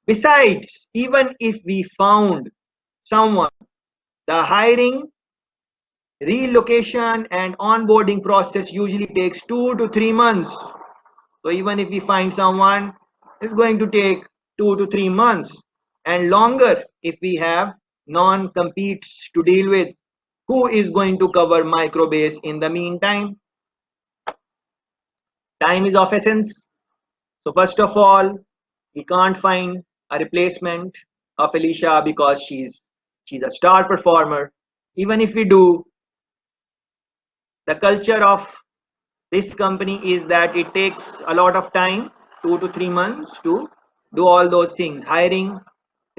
Besides, even if we found someone, the hiring, relocation, and onboarding process usually takes 2 to 3 months. So even if we find someone, it's going to take 2 to 3 months, and longer if we have non-competes to deal with. Who is going to cover microbase in the meantime? Time is of essence. So first of all, we can't find a replacement of Alicia because she's a star performer. Even if we do, the culture of this company is that it takes a lot of time, 2 to 3 months, to do all those things: hiring,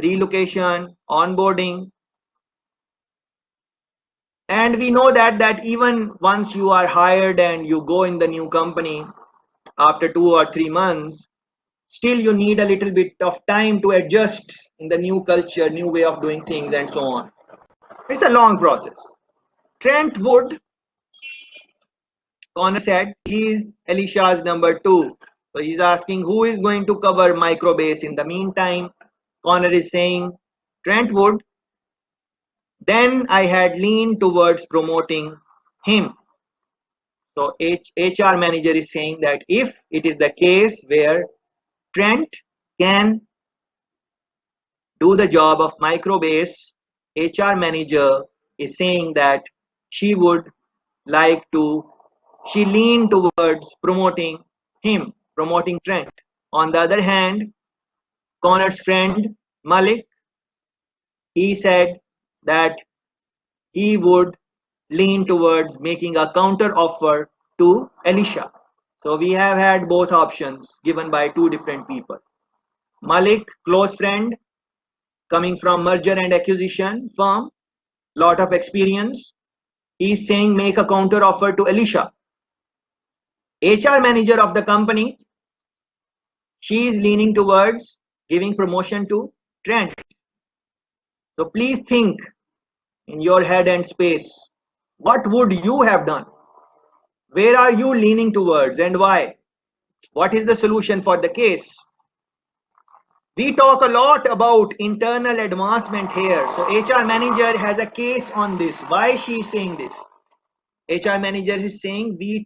relocation, onboarding. And we know that even once you are hired and you go in the new company after 2 or 3 months, still you need a little bit of time to adjust in the new culture, new way of doing things, and so on. It's a long process. Trent Wood, Connor said, he is Alicia's number two. So he's asking who is going to cover microbase in the meantime. Connor is saying Trent Wood. Then I had leaned towards promoting him. So HR manager is saying that if it is the case where Trent can do the job of microbase, HR manager is saying that she would like to, she leaned towards promoting him, promoting Trent. On the other hand, Connor's friend Malik, he said that he would lean towards making a counter offer to Alicia. So we have had both options given by two different people. Malik, close friend, coming from merger and acquisition firm, lot of experience. He's saying make a counter offer to Alicia. HR manager of the company, she is leaning towards giving promotion to Trent. So please think in your head and space, what would you have done? Where are you leaning towards and why? What is the solution for the case? We talk a lot about internal advancement here. So HR manager has a case on this. Why she is saying this? HR manager is saying we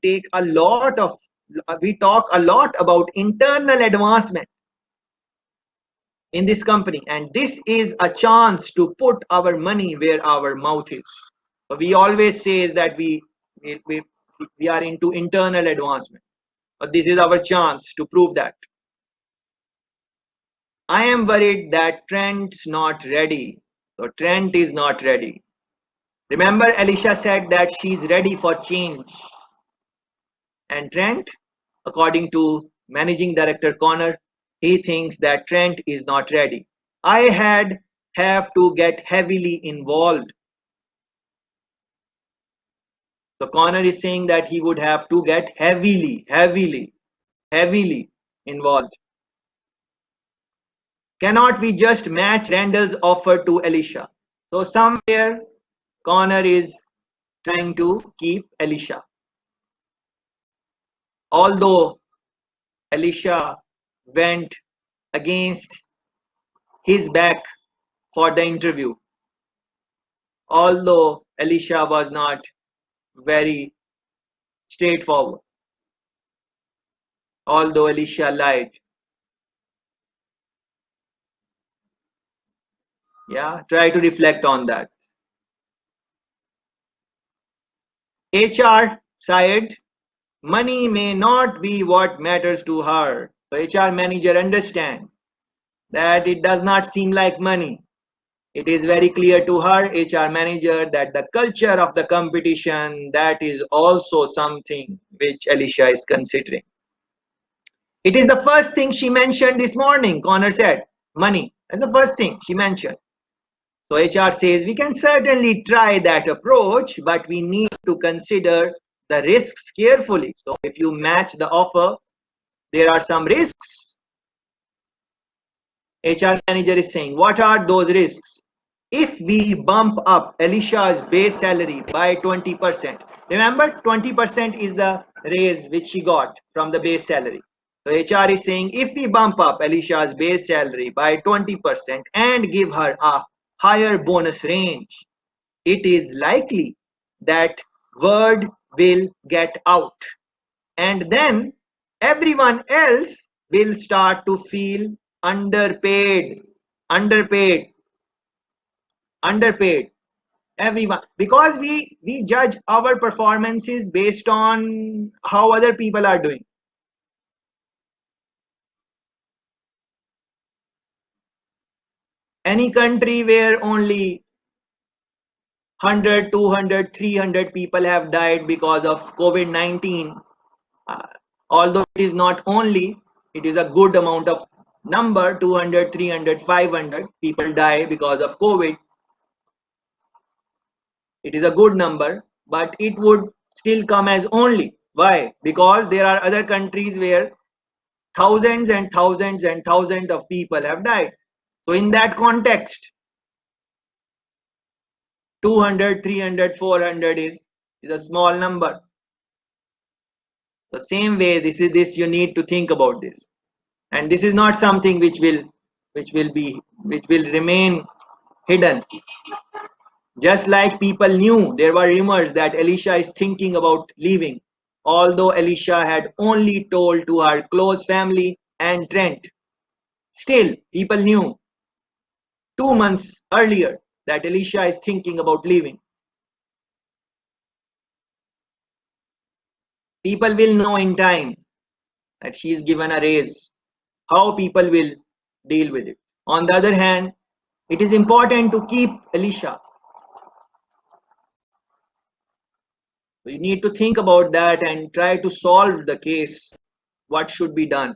talk a lot about internal advancement in this company, and this is a chance to put our money where our mouth is. So we always say that we are into internal advancement, but this is our chance to prove that. I am worried that Trent's not ready. So Trent is not ready. Remember, Alicia said that she's ready for change. And Trent, according to managing director Connor, he thinks that Trent is not ready. I have to get heavily involved. So Connor is saying that he would have to get heavily involved. Cannot we just match Randall's offer to Alicia? So somewhere Connor is trying to keep Alicia. Although Alicia went against his back for the interview, although Alicia was not very straightforward, although Alicia lied. Yeah, try to reflect on that. HR side, money may not be what matters to her. So HR manager understand that it does not seem like money. It is very clear to her, HR manager, that the culture of the competition, that is also something which Alicia is considering. It is the first thing she mentioned this morning, Connor said. Money. That's the first thing she mentioned. So HR says we can certainly try that approach, but we need to consider the risks carefully. So if you match the offer, there are some risks. HR manager is saying, what are those risks? If we bump up Alicia's base salary by 20%, remember 20% is the raise which she got from the base salary. So HR is saying if we bump up Alicia's base salary by 20% and give her a higher bonus range, it is likely that word will get out. And then everyone else will start to feel underpaid, underpaid, underpaid. Everyone, because we judge our performances based on how other people are doing. Any country where only 100, 200, 300 people have died because of COVID-19, although it is not only, it is a good amount of number, 200, 300, 500 people die because of COVID. It is a good number, but it would still come as only. Why? Because there are other countries where thousands and thousands and thousands of people have died. So in that context, 200, 300, 400 is a small number. The same way, this you need to think about this, and this is not something which will remain hidden. Just like people knew there were rumors that Alicia is thinking about leaving, although Alicia had only told to her close family and Trent. Still, people knew 2 months earlier that Alicia is thinking about leaving. People will know in time that she is given a raise, how people will deal with it. On the other hand, it is important to keep Alicia. You need to think about that and try to solve the case, what should be done.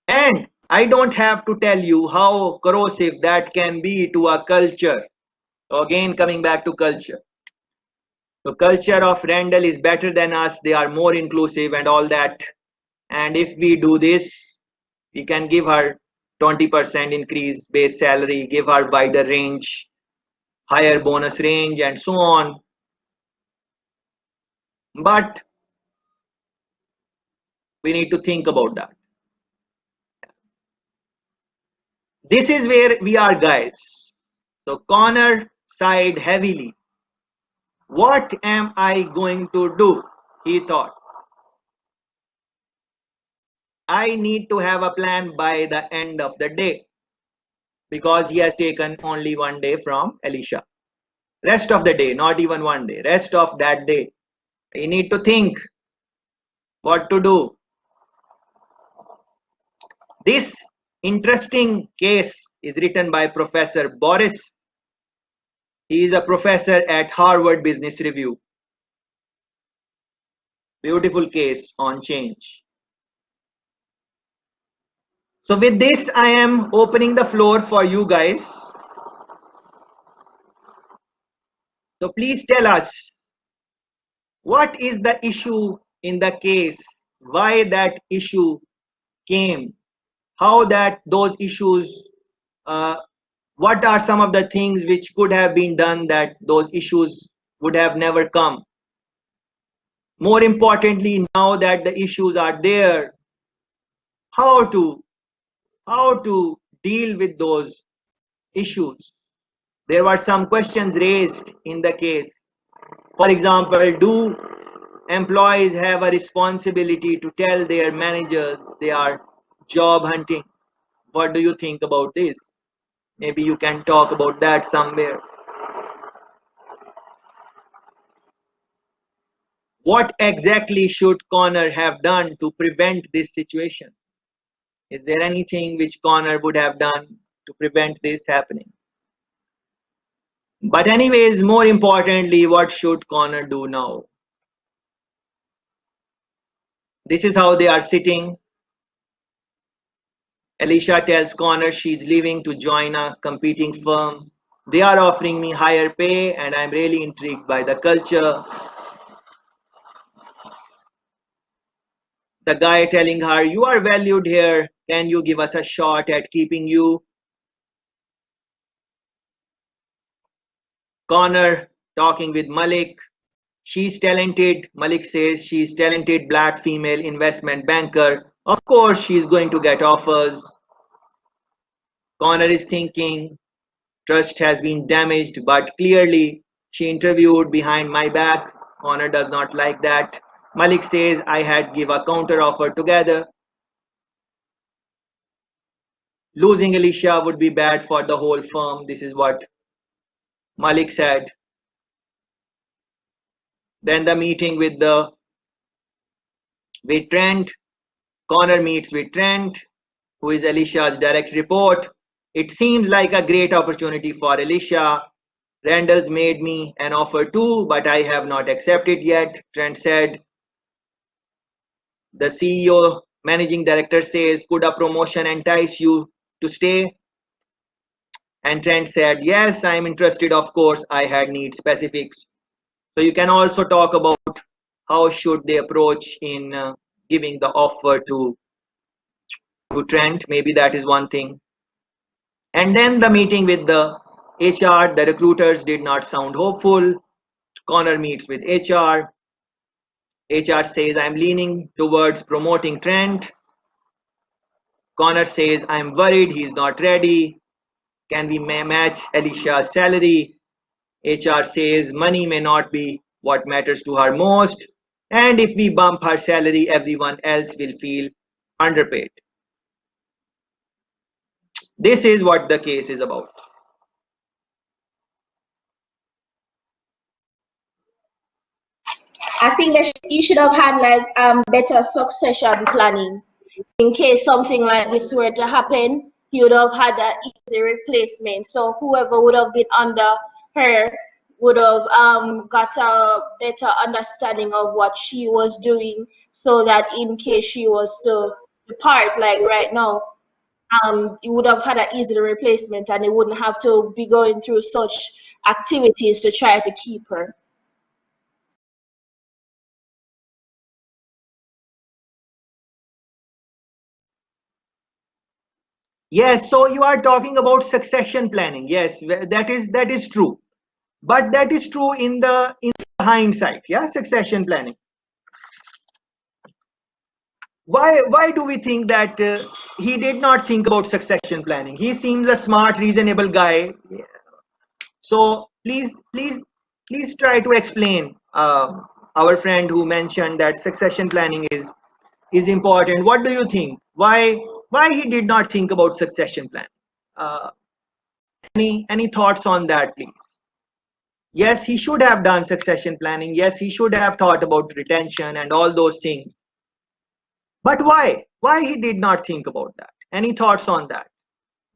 And I don't have to tell you how corrosive that can be to a culture. Again, coming back to culture. The culture of Randall is better than us. They are more inclusive and all that. And if we do this, we can give her 20% increase base salary, give her wider range, higher bonus range, and so on. But we need to think about that. This is where we are, guys. So Connor sighed heavily. What am I going to do? He thought. I need to have a plan by the end of the day because he has taken only one day from Alicia. Rest of the day, not even one day, rest of that day. You need to think what to do. This interesting case is written by Professor Boris. He is a professor at Harvard Business Review. Beautiful case on change. So with this, I am opening the floor for you guys. So please tell us, what is the issue in the case? Why that issue came? How that those issues, what are some of the things which could have been done that those issues would have never come? More importantly, now that the issues are there, how to deal with those issues? There were some questions raised in the case. For example, do employees have a responsibility to tell their managers they are job hunting? What do you think about this? Maybe you can talk about that somewhere. What exactly should Connor have done to prevent this situation? Is there anything which Connor would have done to prevent this happening? But anyways, more importantly, what should Connor do now? This is how they are sitting. Alicia tells Connor she's leaving to join a competing firm. They are offering me higher pay and I'm really intrigued by the culture. The guy telling her, you are valued here. Can you give us a shot at keeping you? Connor talking with Malik. She's talented. Malik says she's talented black female investment banker. Of course, she's going to get offers. Connor is thinking, trust has been damaged, but clearly she interviewed behind my back. Connor does not like that. Malik says I had give a counter offer together. Losing Alicia would be bad for the whole firm. This is what Malik said. Then the meeting with Trent. Connor meets with Trent, who is Alicia's direct report. It seems like a great opportunity for Alicia. Randall's made me an offer too, but I have not accepted yet, Trent said. The CEO, managing director says, could a promotion entice you to stay? And Trent said, yes, I'm interested, of course, I had need specifics. So you can also talk about how should they approach in giving the offer to Trent. Maybe that is one thing. And then the meeting with the HR, the recruiters did not sound hopeful. Connor meets with HR. HR says, I'm leaning towards promoting Trent. Connor says, I'm worried he's not ready. Can we match Alicia's salary? HR says, money may not be what matters to her most. And if we bump her salary, everyone else will feel underpaid. This is what the case is about.
I think that you should have had like better succession planning in case something like this were to happen. You would have had an easy replacement. So whoever would have been under her would have got a better understanding of what she was doing, so that in case she was to depart, like right now, you would have had an easy replacement, and it wouldn't have to be going through such activities to try to keep her.
Yes, so you are talking about succession planning. Yes, that is true. But that is true in the hindsight. Yeah, succession planning. Why do we think that he did not think about succession planning? He seems a smart, reasonable guy. So please try to explain our friend who mentioned that succession planning is important. What do you think? Why he did not think about succession planning? Uh, any thoughts on that, please? Yes, he should have done succession planning. Yes, he should have thought about retention and all those things. But why? Why he did not think about that? Any thoughts on that?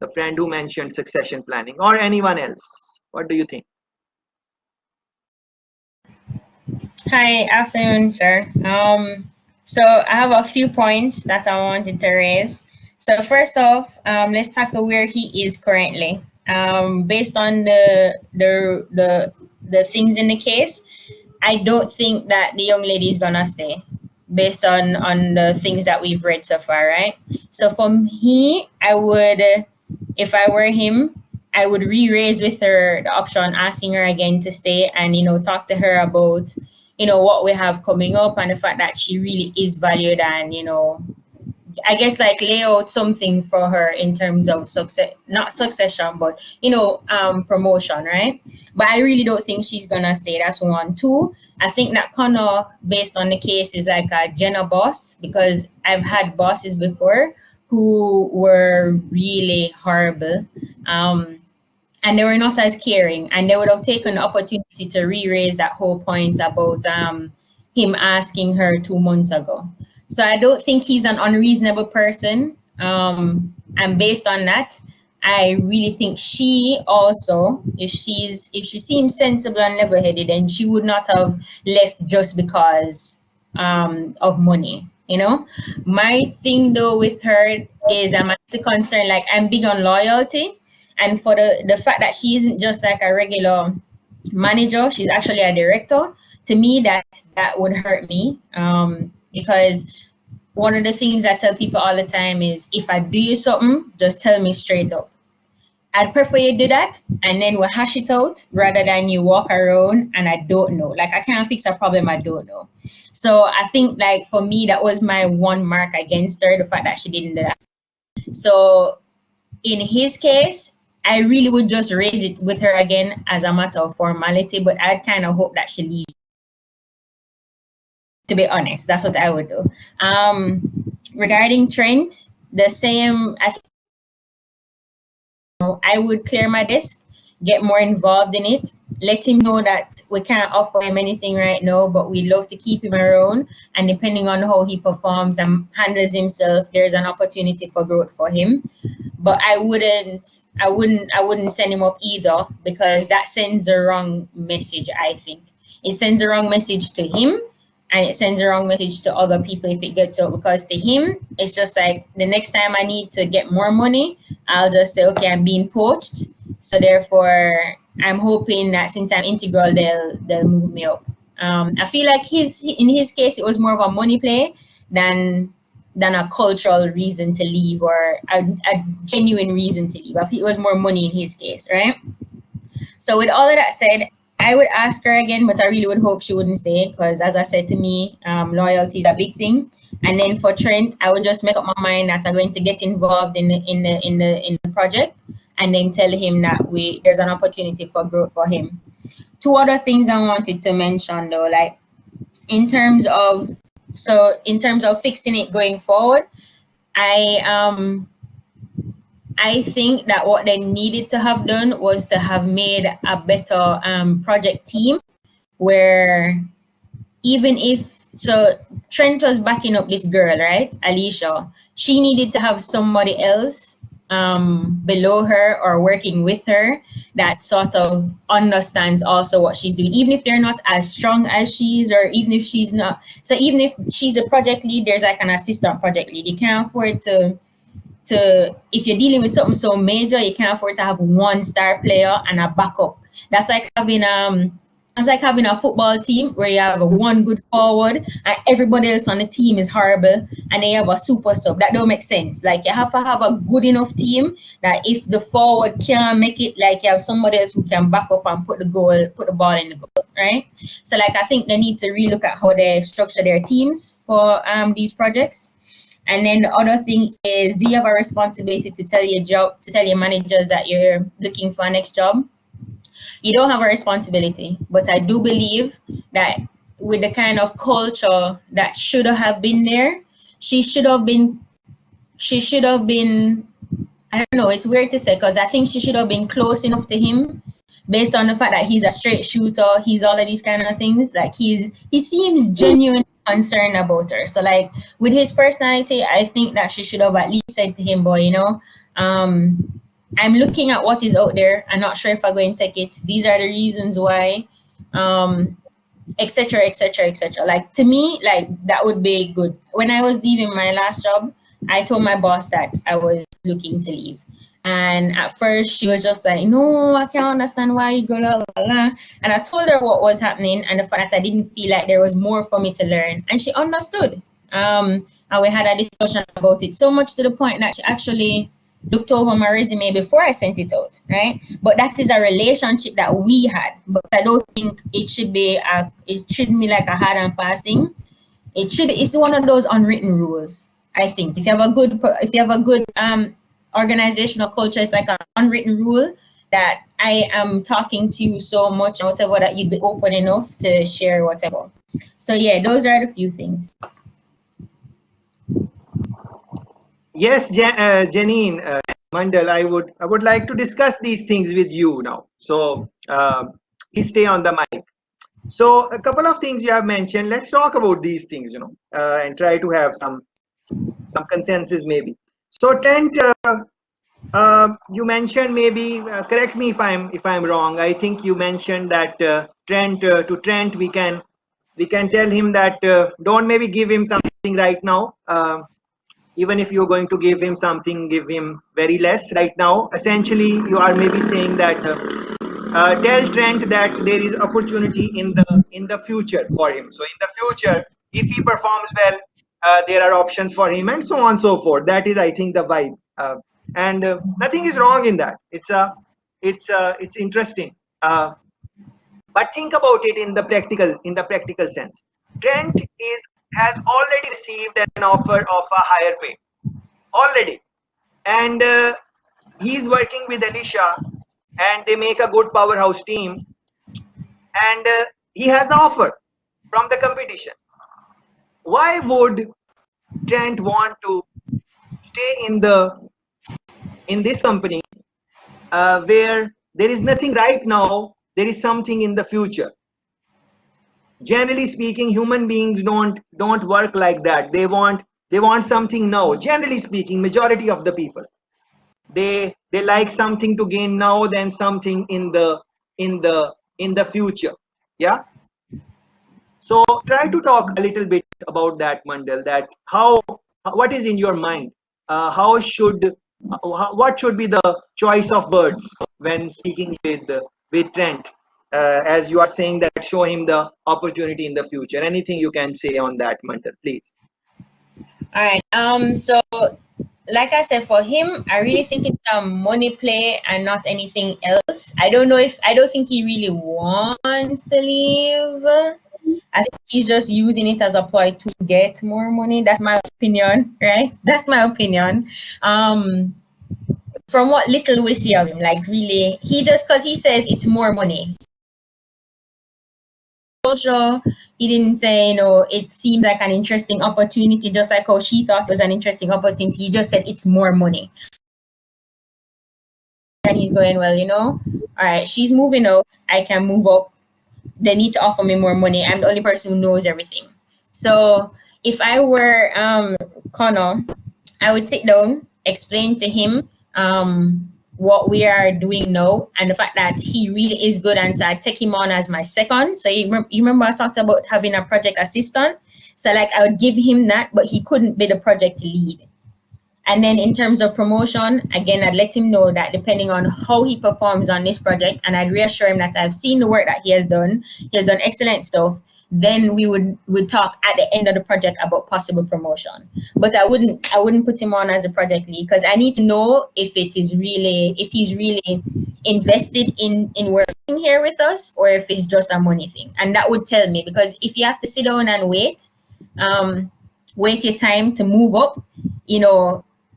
The friend who mentioned succession planning or anyone else? What do you think?
Hi, afternoon, sir. So I have a few points that I wanted to raise. So first off, let's tackle where he is currently. Based on the things in the case, I don't think that the young lady is gonna stay, based on the things that we've read so far, right? So for me, I would, if I were him, I would re-raise with her the option, asking her again to stay, and talk to her about what we have coming up, and the fact that she really is valued, and I guess like lay out something for her in terms of success, not succession, but promotion, right? But I really don't think she's gonna stay. That's one. Two, I think that Connor, based on the case, is like a Jenna boss, because I've had bosses before who were really horrible. And they were not as caring, and they would have taken the opportunity to re-raise that whole point about him asking her 2 months ago. So I don't think he's an unreasonable person, and based on that, I really think she also, if she seems sensible and level-headed, then she would not have left just because of money. My thing though with her is I'm concerned, like I'm big on loyalty, and for the fact that she isn't just like a regular manager, she's actually a director. To me, that would hurt me, because one of the things I tell people all the time is, if I do you something, just tell me straight up. I'd prefer you do that, and then we'll hash it out, rather than you walk around and I don't know. Like, I can't fix a problem I don't know. So I think, like, for me, that was my one mark against her, the fact that she didn't do that. So in his case, I really would just raise it with her again as a matter of formality, but I'd kind of hope that she leaves. To be honest, that's what I would do. Regarding Trent, the same. I would clear my desk, get more involved in it, let him know that we can't offer him anything right now, but we'd love to keep him around. And depending on how he performs and handles himself, there's an opportunity for growth for him. But I wouldn't send him up either, because that sends the wrong message. I think it sends the wrong message to him, and it sends the wrong message to other people if it gets out, because to him it's just like, the next time I need to get more money, I'll just say, okay, I'm being poached, so therefore I'm hoping that since I'm integral, they'll move me up. I feel like in his case it was more of a money play than a cultural reason to leave, or a genuine reason to leave. I feel it was more money in his case, right? So with all of that said, I would ask her again, but I really would hope she wouldn't stay, because as I said, to me, loyalty is a big thing. And then for Trent, I would just make up my mind that I'm going to get involved in the project, and then tell him that there's an opportunity for growth for him. Two other things I wanted to mention though, like in terms of fixing it going forward, I think that what they needed to have done was to have made a better project team, where even if, so Trent was backing up this girl, right, Alicia, she needed to have somebody else below her or working with her that sort of understands also what she's doing, even if they're not as strong as she is, or even if she's not. So even if she's a project lead, there's like an assistant project lead. You can't afford to if you're dealing with something so major, you can't afford to have one star player and a backup. That's like having it's like having a football team where you have a one good forward and everybody else on the team is horrible, and then you have a super sub. That don't make sense. Like, you have to have a good enough team that if the forward can't make it, like, you have somebody else who can back up and put the ball in the goal, right? So like, I think they need to relook at how they structure their teams for these projects. And then the other thing is, do you have a responsibility to tell your managers that you're looking for a next job? You don't have a responsibility, but I do believe that with the kind of culture that should have been there, she should have been, I don't know, it's weird to say, because I think she should have been close enough to him based on the fact that he's a straight shooter, he's all of these kind of things. Like, he seems genuinely concerned about her. So like, with his personality, I think that she should have at least said to him, boy, I'm looking at what is out there. I'm not sure if I'm going to take it. These are the reasons why, etc., etc., etc. Like, to me, like, that would be good. When I was leaving my last job, I told my boss that I was looking to leave. And at first, she was just like, no, I can't understand why you go, la, la, la. And I told her what was happening and the fact that I didn't feel like there was more for me to learn. And she understood. And we had a discussion about it, so much to the point that she actually looked over my resume before I sent it out, right? But that is a relationship that we had. But I don't think it should be like a hard and fast thing. It's one of those unwritten rules. I think if you have a good organizational culture, it's like an unwritten rule that I am talking to you so much and whatever, that you'd be open enough to share whatever. So yeah, those are the few things.
Yes, Janine, Mandal, I would like to discuss these things with you now. So please stay on the mic. So a couple of things you have mentioned. Let's talk about these things, and try to have some consensus maybe. So Trent, you mentioned, maybe correct me if I'm wrong. I think you mentioned that Trent we can tell him that don't maybe give him something right now. Even if you're going to give him something, give him very less right now. Essentially, you are maybe saying that tell Trent that there is opportunity in the future for him. So in the future, if he performs well, there are options for him, and so on and so forth. That is, I think, the vibe, and nothing is wrong in that. It's interesting. But think about it in the practical sense. Trent has already received an offer of a higher pay already, and he's working with Alicia, and they make a good powerhouse team, and he has the offer from the competition. Why would Trent want to stay in this company where there is nothing right now, there is something in the future? Generally speaking, human beings don't work like that. They want something now. Generally speaking, majority of the people, they like something to gain now than something in the future. Yeah. So try to talk a little bit about that, Mandal. That what is in your mind? What should be the choice of words when speaking with Trent? As you are saying that, show him the opportunity in the future. Anything you can say on that, Mandal, please?
All right. So like I said, for him, I really think it's a money play and not anything else. I don't think he really wants to leave. I think he's just using it as a ploy to get more money. That's my opinion, right? That's my opinion. From what little we see of him, like, really, because he says it's more money. Sure, he didn't say, it seems like an interesting opportunity, just like how she thought it was an interesting opportunity. He just said it's more money. And he's going, well, all right, she's moving out, I can move up. They need to offer me more money. I'm the only person who knows everything. So if I were Connor, I would sit down, explain to him what we are doing now, and the fact that he really is good, and so I take him on as my second. So you remember I talked about having a project assistant. So like I would give him that, but he couldn't be the project lead. And then in terms of promotion, again, I'd let him know that depending on how he performs on this project, and I'd reassure him that I've seen the work that he has done excellent stuff. Then we would talk at the end of the project about possible promotion. But I wouldn't put him on as a project lead, because I need to know if he's really invested in working here with us, or if it's just a money thing. And that would tell me, because if you have to sit down and wait your time to move up,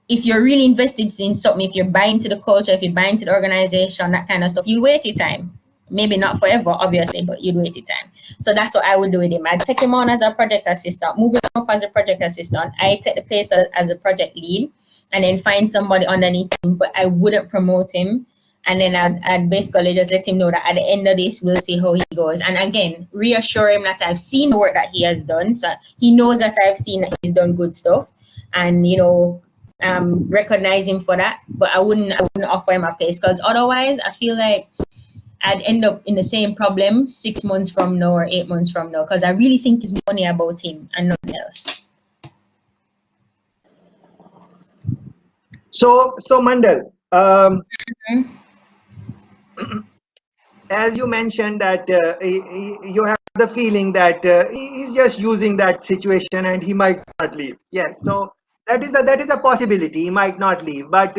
if you're really invested in something, if you're buying to the culture, if you're buying to the organization, that kind of stuff, you'll wait your time. Maybe not forever, obviously, but you'd wait your time. So that's what I would do with him. I'd take him on as a project assistant, move him up as a project assistant. I take the place as a project lead, and then find somebody underneath him, but I wouldn't promote him. And then I'd basically just let him know that at the end of this, we'll see how he goes. And again, reassure him that I've seen the work that he has done. So he knows that I've seen that he's done good stuff. And, recognize him for that. But I wouldn't offer him a place, because otherwise I feel like I'd end up in the same problem 6 months from now or 8 months from now, because I really think it's money about him and nothing else.
So Mandal, as you mentioned that you have the feeling that he's just using that situation and he might not leave. Yes, so that is a possibility. He might not leave, but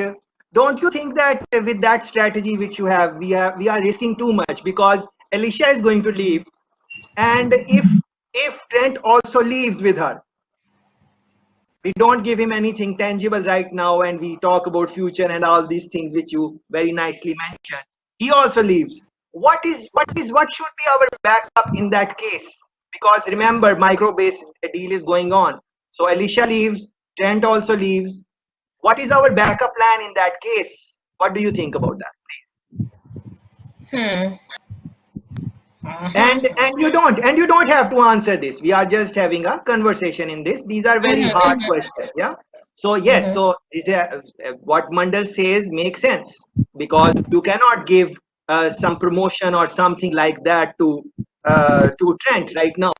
don't you think that with that strategy which you have, we are risking too much, because Alicia is going to leave, and if Trent also leaves with her, we don't give him anything tangible right now, and we talk about future and all these things which you very nicely mentioned. He also leaves. What should be our backup in that case? Because remember, micro-based deal is going on. So Alicia leaves, Trent also leaves. What is our backup plan in that case? What do you think about that, please? And you don't have to answer this. We are just having a conversation in this. These are very hard questions. Yeah. So yes, so what Mandal says makes sense, because you cannot give some promotion or something like that to Trent right now.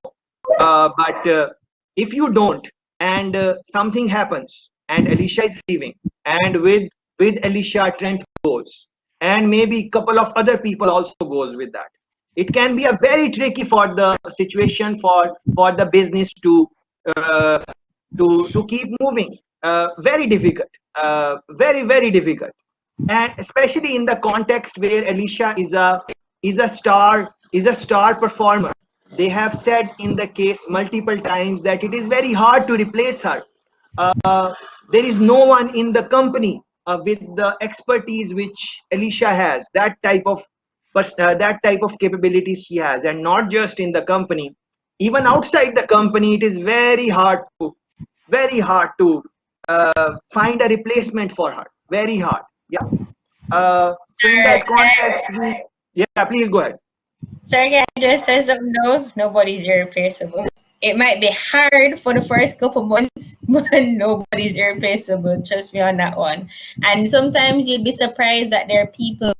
But if you don't, and something happens, and Alicia is leaving, and with Alicia, Trent goes, and maybe a couple of other people also goes with that. It can be a very tricky for the situation, for the business to keep moving. Very difficult, very difficult, and especially in the context where Alicia is a star performer. They have said in the case multiple times that it is very hard to replace her. There is no one in the company with the expertise which Alicia has, that type of capabilities she has, and not just in the company, even outside the company. It is very hard to find a replacement for her. Very hard. Yeah. So in that context, please go ahead.
Sorry, can I just say something? No, nobody's irreplaceable. It might be hard for the first couple months, but nobody's irreplaceable. Trust me on that one. And sometimes you'd be surprised that there are people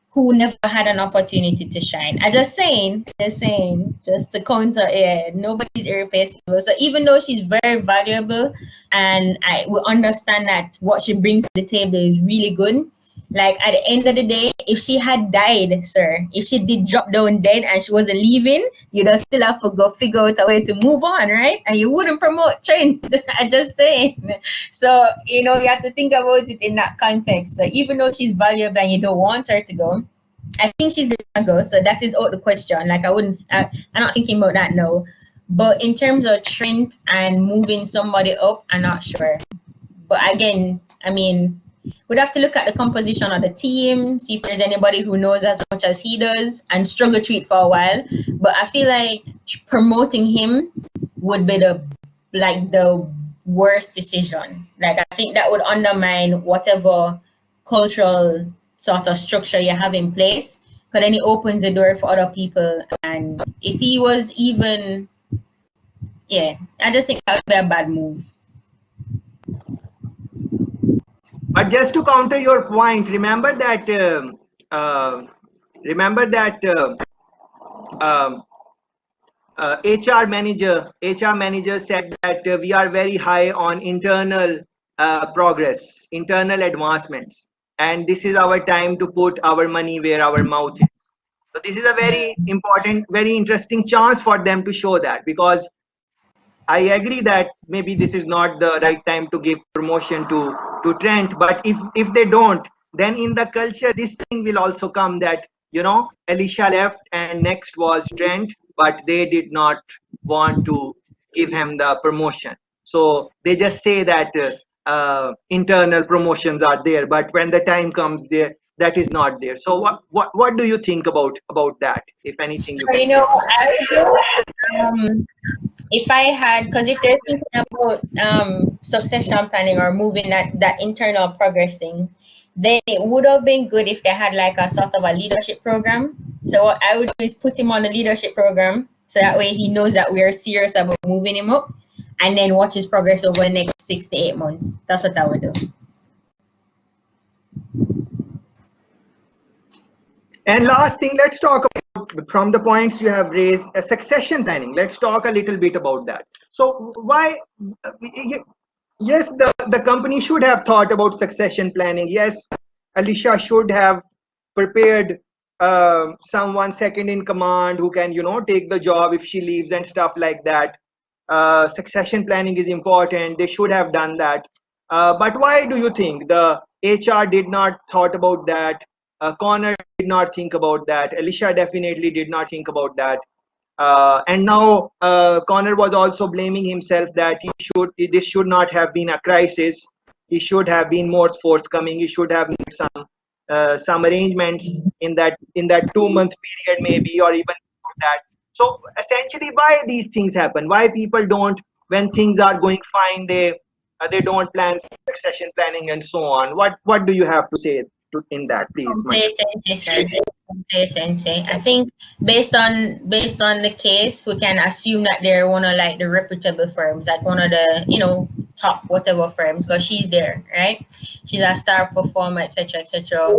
who never had an opportunity to shine. I'm just saying, just to counter, nobody's irreplaceable. So even though she's very valuable, and I will understand that what she brings to the table is really good, like at the end of the day, if she had died, sir, if she did drop down dead and she wasn't leaving, you'd still have to go figure out a way to move on, right? And you wouldn't promote Trent. I'm just saying. So, you have to think about it in that context. So even though she's valuable and you don't want her to go, I think she's gonna go. So that is out the question. Like I'm not thinking about that now. But in terms of Trent and moving somebody up, I'm not sure. But again, I mean, we'd have to look at the composition of the team, see if there's anybody who knows as much as he does, and struggle through it for a while. But I feel like promoting him would be the worst decision. Like I think that would undermine whatever cultural sort of structure you have in place, because then it opens the door for other people. And if he was even, I just think that would be a bad move.
But just to counter your point, remember that um, HR manager said that we are very high on internal progress, internal advancements, and this is our time to put our money where our mouth is. So this is a very important, very interesting chance for them to show that, because I agree that maybe this is not the right time to give promotion to Trent, but if they don't, then in the culture this thing will also come that, Alicia left and next was Trent, but they did not want to give him the promotion. So they just say that internal promotions are there, but when the time comes there, that is not there. So what do you think about that? If anything,
So,
you can say.
I um, if I had, because if they're thinking about succession planning or moving that internal progress thing, then it would have been good if they had like a sort of a leadership program. So what I would do is put him on the leadership program, so that way he knows that we are serious about moving him up, and then watch his progress over the next 6 to 8 months. That's what I would do.
And last thing, let's talk about, from the points you have raised, succession planning. Let's talk a little bit about that. So why, yes, the company should have thought about succession planning. Yes, Alicia should have prepared someone second in command who can, take the job if she leaves and stuff like that. Succession planning is important. They should have done that. But why do you think the HR did not thought about that? Connor did not think about that. Alicia definitely did not think about that. And now Connor was also blaming himself that this should not have been a crisis. He should have been more forthcoming. He should have made some arrangements in that 2 month period maybe, or even before that. So essentially, why these things happen? Why people don't, when things are going fine, they don't plan for succession planning and so on. What do you have to say in that, please, Mandal?
Complacency, sir. Complacency. I think based on the case, we can assume that they're one of like the reputable firms, like one of the top whatever firms, because she's there, right? She's a star performer, etc., etc.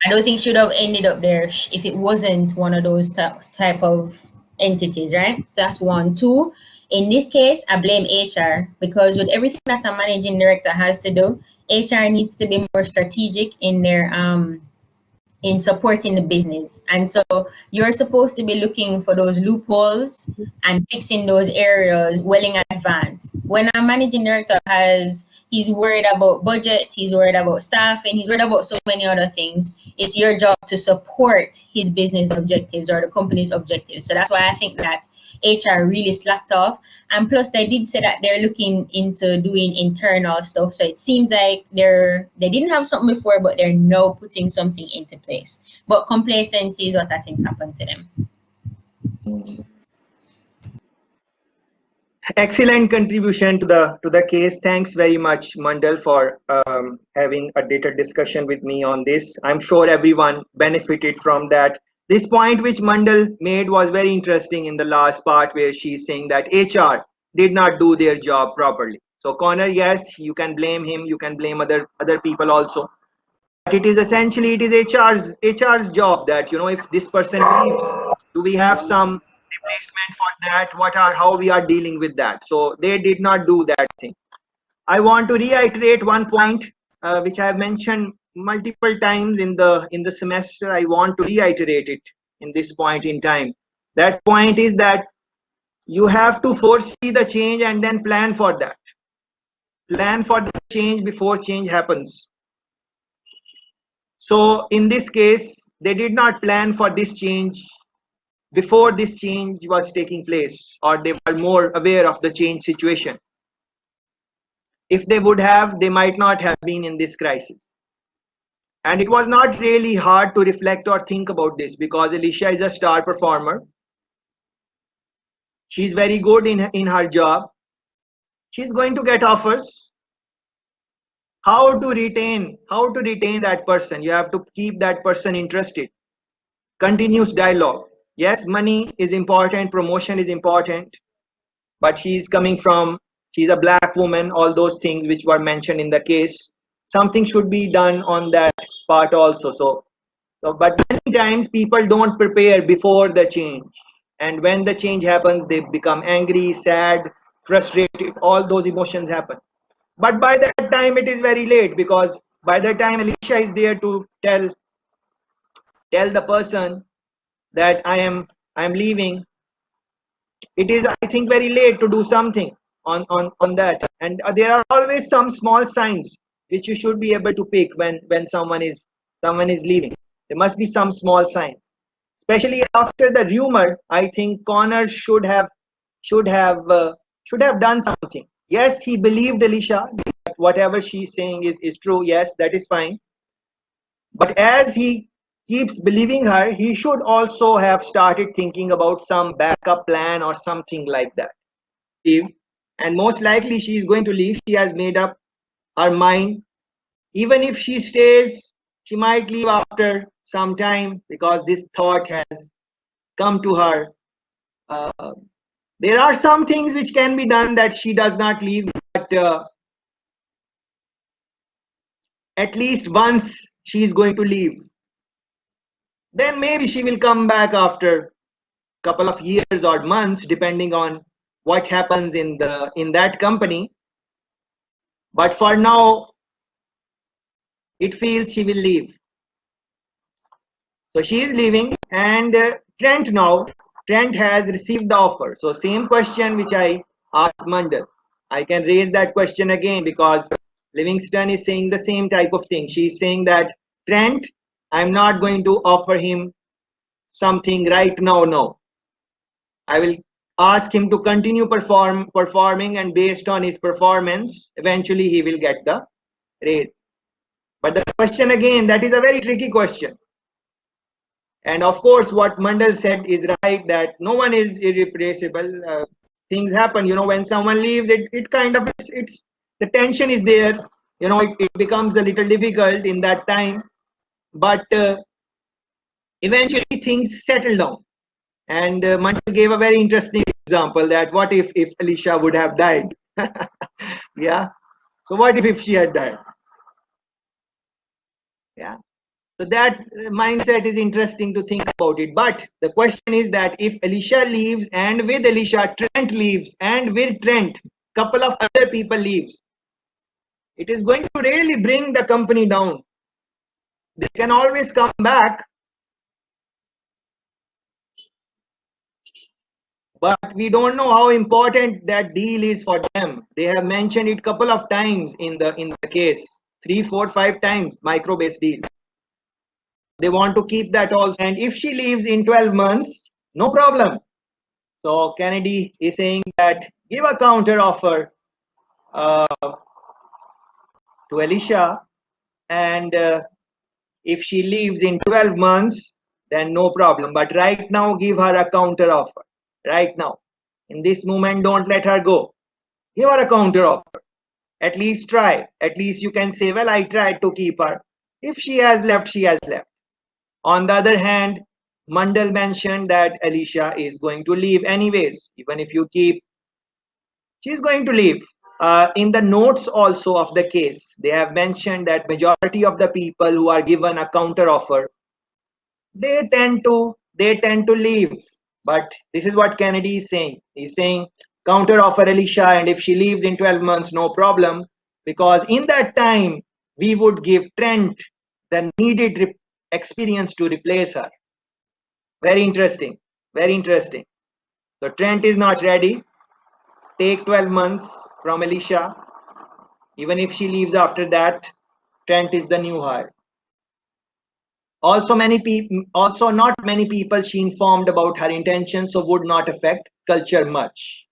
I don't think she would have ended up there if it wasn't one of those type of entities, right? That's one. Two, in this case, I blame HR, because with everything that a managing director has to do, HR needs to be more strategic in their in supporting the business. And so you're supposed to be looking for those loopholes and fixing those areas well in advance. When a managing director he's worried about budget, he's worried about staffing, he's worried about so many other things, it's your job to support his business objectives or the company's objectives. So that's why I think that HR really slacked off. And plus, they did say that they're looking into doing internal stuff. So it seems like they didn't have something before, but they're now putting something into place. But complacency is what I think happened to them.
Excellent contribution to the case. Thanks very much, Mandal, for having a data discussion with me on this. I'm sure everyone benefited from that. This point which Mandal made was very interesting in the last part, where she's saying that HR did not do their job properly. So Connor, yes, you can blame him, you can blame other people also. But it is essentially, it is HR's job that, if this person leaves, do we have some replacement for that? How we are dealing with that? So they did not do that thing. I want to reiterate one point which I have mentioned multiple times in the semester. I want to reiterate it in this point in time. That point is that you have to foresee the change and then plan for that. Plan for the change before change happens. So in this case, they did not plan for this change before this change was taking place, or they were more aware of the change situation. If they would have, they might not have been in this crisis. And it was not really hard to reflect or think about this, because Alicia is a star performer. She's very good in her job. She's going to get offers. How to retain that person? You have to keep that person interested. Continuous dialogue. Yes, money is important, promotion is important, but she's a black woman, all those things which were mentioned in the case. something should be done on that part also. So but many times people don't prepare before the change, and when the change happens they become angry, sad, frustrated, all those emotions happen. But by that time it is very late, because by the time Alicia is there to tell the person that I am leaving, it is, I think, very late to do something on that. And there are always some small signs which you should be able to pick when someone is leaving. There must be some small signs, especially after the rumor. I think Connor should have uh, should have done something. Yes, he believed Alicia, that whatever she's saying is true. Yes, that is fine. But as he keeps believing her, he should also have started thinking about some backup plan or something like that. If, and most likely she is going to leave, she has made up her mind. Even if she stays, she might leave after some time, because this thought has come to her. Uh, there are some things which can be done that she does not leave, but at least once she is going to leave. Then maybe she will come back after couple of years or months, depending on what happens in that company. But for now it feels she will leave. So she is leaving, and Trent has received the offer. So same question which I asked Mandal, I can raise that question again, because Livingston is saying the same type of thing. She's saying that Trent, I'm not going to offer him something right now. No, I will ask him to continue performing, and based on his performance, eventually he will get the raise. But the question again, that is a very tricky question. And of course, what Mandal said is right, that no one is irreplaceable. Things happen, when someone leaves, it kind of, it's the tension is there. It becomes a little difficult in that time, but eventually things settle down. And Mandal gave a very interesting example, that what if Alicia would have died? Yeah. So what if she had died? Yeah. So that mindset is interesting to think about it. But the question is that if Alicia leaves, and with Alicia Trent leaves, and with Trent couple of other people leaves, it is going to really bring the company down. They can always come back, but we don't know how important that deal is for them. They have mentioned it couple of times in the case, 3, 4, 5 times, micro base deal. They want to keep that also. And if she leaves in 12 months, no problem. So Kennedy is saying that give a counter offer uh, to Alicia, and if she leaves in 12 months, then no problem. But right now, give her a counter offer. Right now, in this moment, don't let her go. Give her a counter offer. At least try. At least you can say, well, I tried to keep her. If she has left, she has left. On the other hand, Mandal mentioned that Alicia is going to leave anyways. Even if you keep, she's going to leave. In the notes also of the case, they have mentioned that majority of the people who are given a counter offer, they tend to leave. But this is what Kennedy is saying. He's saying counter offer Alicia, and if she leaves in 12 months, no problem, because in that time we would give Trent the needed experience to replace her. Very interesting. Very interesting. So Trent is not ready. Take 12 months from Alicia. Even if she leaves after that, Trent is the new hire. Also not many people she informed about her intentions, so would not affect culture much.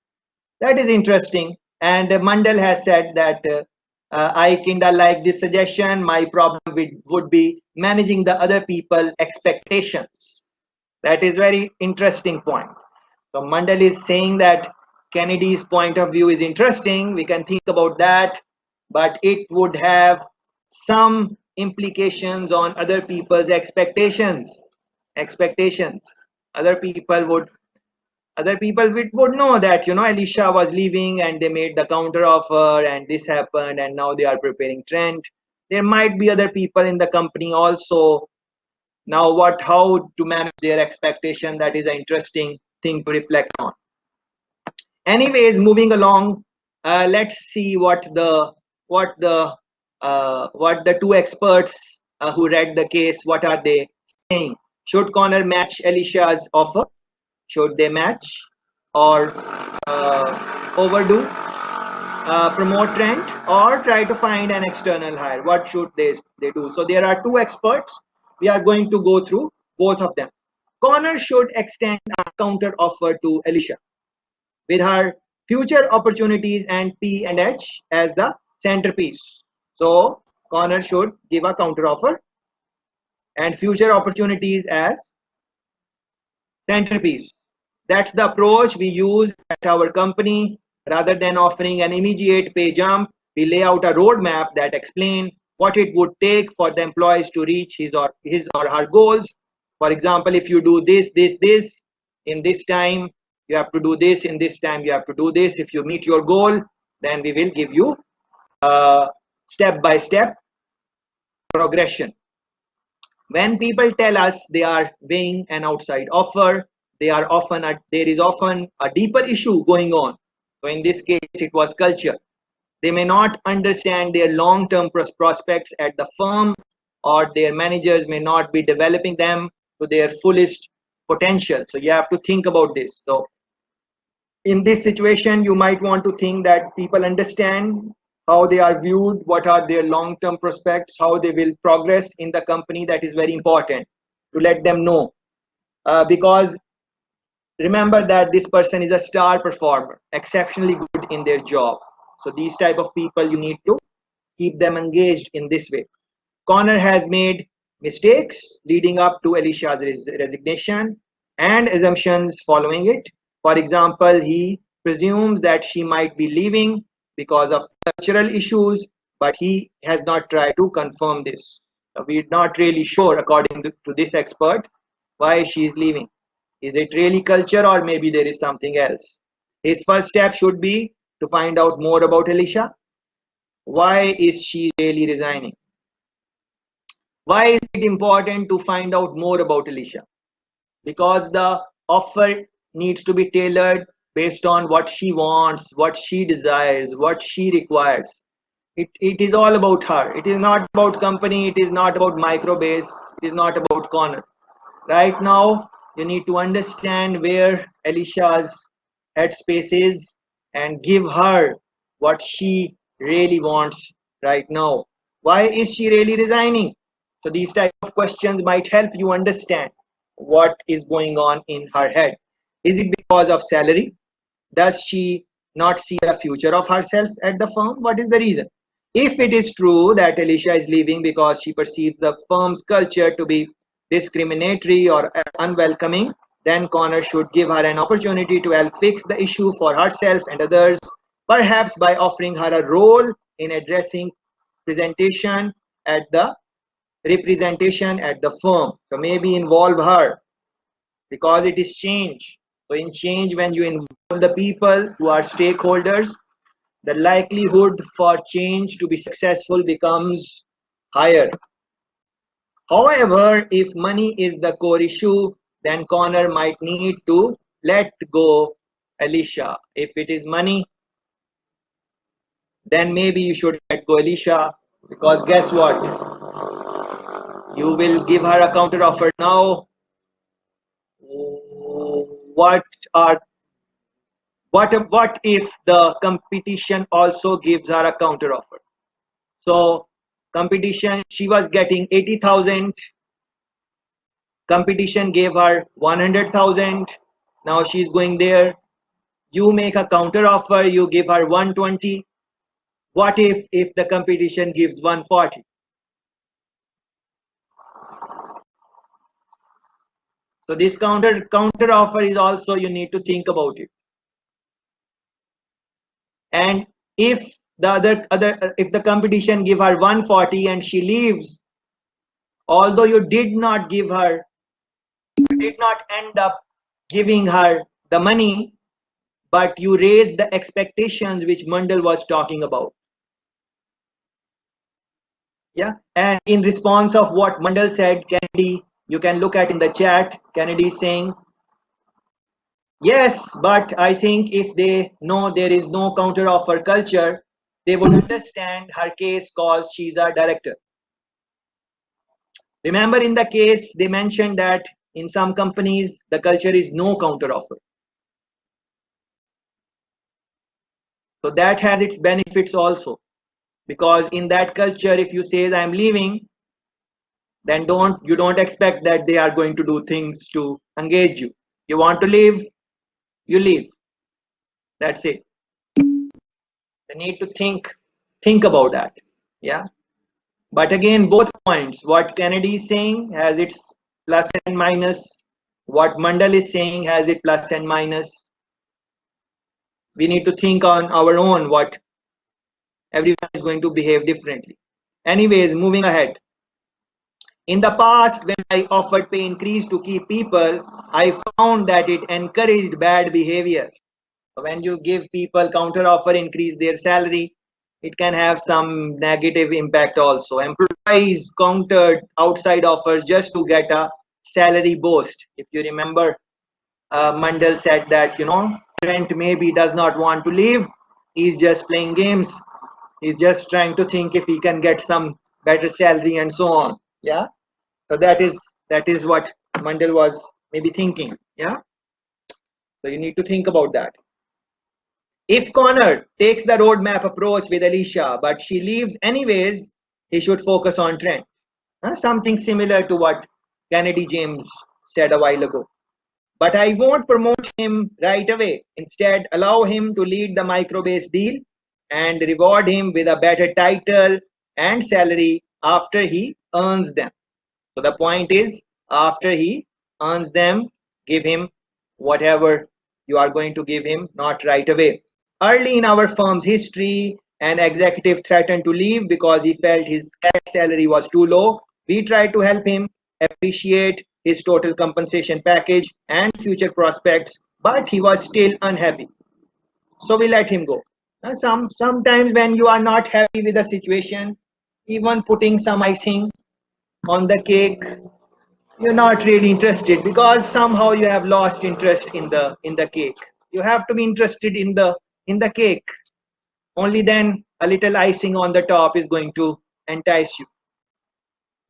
That is interesting. And Mandal has said that I kinda like this suggestion. My problem would be managing the other people expectations. That is very interesting point. So Mandal is saying that Kennedy's point of view is interesting. We can think about that, but it would have some implications on other people's expectations. Expectations. Other people would know that Alicia was leaving, and they made the counter offer, and this happened, and now they are preparing Trent. There might be other people in the company also. Now, how to manage their expectation, that is an interesting thing to reflect on. Anyways, moving along, let's see what the what the two experts who read the case, what are they saying. Should Connor match Alicia's offer? Should they match or overdo, promote trend, or try to find an external hire? What should they do? So there are two experts. We are going to go through both of them. Connor should extend a counter offer to Alicia with her future opportunities and P and H as the centerpiece. So Connor should give a counter offer and future opportunities as centerpiece. That's the approach we use at our company. Rather than offering an immediate pay jump, we lay out a roadmap that explains what it would take for the employees to reach his or her goals. For example, if you do this in this time, you have to do this in this time, you have to do this. If you meet your goal, then we will give you step-by-step progression. When people tell us they are weighing an outside offer, there is often a deeper issue going on. So in this case, it was culture. They may not understand their long-term prospects at the firm, or their managers may not be developing them to their fullest potential. So you have to think about this. So in this situation, you might want to think that people understand how they are viewed, what are their long-term prospects, how they will progress in the company. That is very important to let them know, because remember that this person is a star performer, exceptionally good in their job. So these type of people, you need to keep them engaged in this way. Connor has made mistakes leading up to Alicia's resignation and assumptions following it. For example, he presumes that she might be leaving because of cultural issues, but he has not tried to confirm this. We're not really sure, according to this expert, why she is leaving. Is it really culture, or maybe there is something else? His first step should be to find out more about Alicia. Why is she really resigning? Why is it important to find out more about Alicia? Because the offer needs to be tailored based on what she wants, what she desires, what she requires. It is all about her. It is not about company. It is not about microbase. It is not about Connor. Right now, you need to understand where Alicia's headspace is and give her what she really wants right now. Why is she really resigning? So these type of questions might help you understand what is going on in her head. Is it because of salary? Does she not see a future of herself at the firm? What is the reason? If it is true that Alicia is leaving because she perceives the firm's culture to be discriminatory or unwelcoming, then Connor should give her an opportunity to help fix the issue for herself and others, perhaps by offering her a role in addressing presentation at the representation at the firm. So maybe involve her, because it is change. So in change, when you involve the people who are stakeholders, the likelihood for change to be successful becomes higher. However, if money is the core issue, then Connor might need to let go Alicia. If it is money, then maybe you should let go Alicia, because guess what? You will give her a counter offer now. What are what if the competition also gives her a counter offer? So competition, she was getting 80,000, competition gave her 100,000. Now she's going there, you make a counter offer, you give her 120. What if the competition gives 140? So this counter offer is also, you need to think about it. And if the other if the competition give her 140 and she leaves, although you did not end up giving her the money, but you raised the expectations which Mandal was talking about. Yeah, and in response of what Mandal said, Kennedy, you can look at in the chat, Kennedy is saying, yes, but I think if they know there is no counter offer culture, they would understand her case cause she's a director. Remember in the case, they mentioned that in some companies, the culture is no counter offer. So that has its benefits also, because in that culture, if you say I'm leaving, then you don't expect that they are going to do things to engage you. You want to leave, you leave. That's it. They need to think about that. Yeah. But again, both points, what Kennedy is saying has its plus and minus. What Mandal is saying has its plus and minus. We need to think on our own what everyone is going to behave differently. Anyways, moving ahead. In the past, when I offered pay increase to keep people, I found that it encouraged bad behavior. When you give people counter offer, increase their salary, it can have some negative impact also. Employees countered outside offers just to get a salary boost. If you remember, Mandal said that, Trent maybe does not want to leave. He's just playing games. He's just trying to think if he can get some better salary and so on. Yeah. So that is what Mandal was maybe thinking. Yeah. So you need to think about that. If Connor takes the roadmap approach with Alicia, but she leaves anyways, he should focus on Trent. Something similar to what Kennedy James said a while ago. But I won't promote him right away. Instead, allow him to lead the microbase deal and reward him with a better title and salary after he earns them. So the point is, after he earns them, give him whatever you are going to give him, not right away. Early in our firm's history, an executive threatened to leave because he felt his cash salary was too low. We tried to help him appreciate his total compensation package and future prospects, but he was still unhappy. So we let him go. Sometimes when you are not happy with the situation, even putting some icing on the cake, you're not really interested because somehow you have lost interest in the cake. You have to be interested in the cake. Only then a little icing on the top is going to entice you.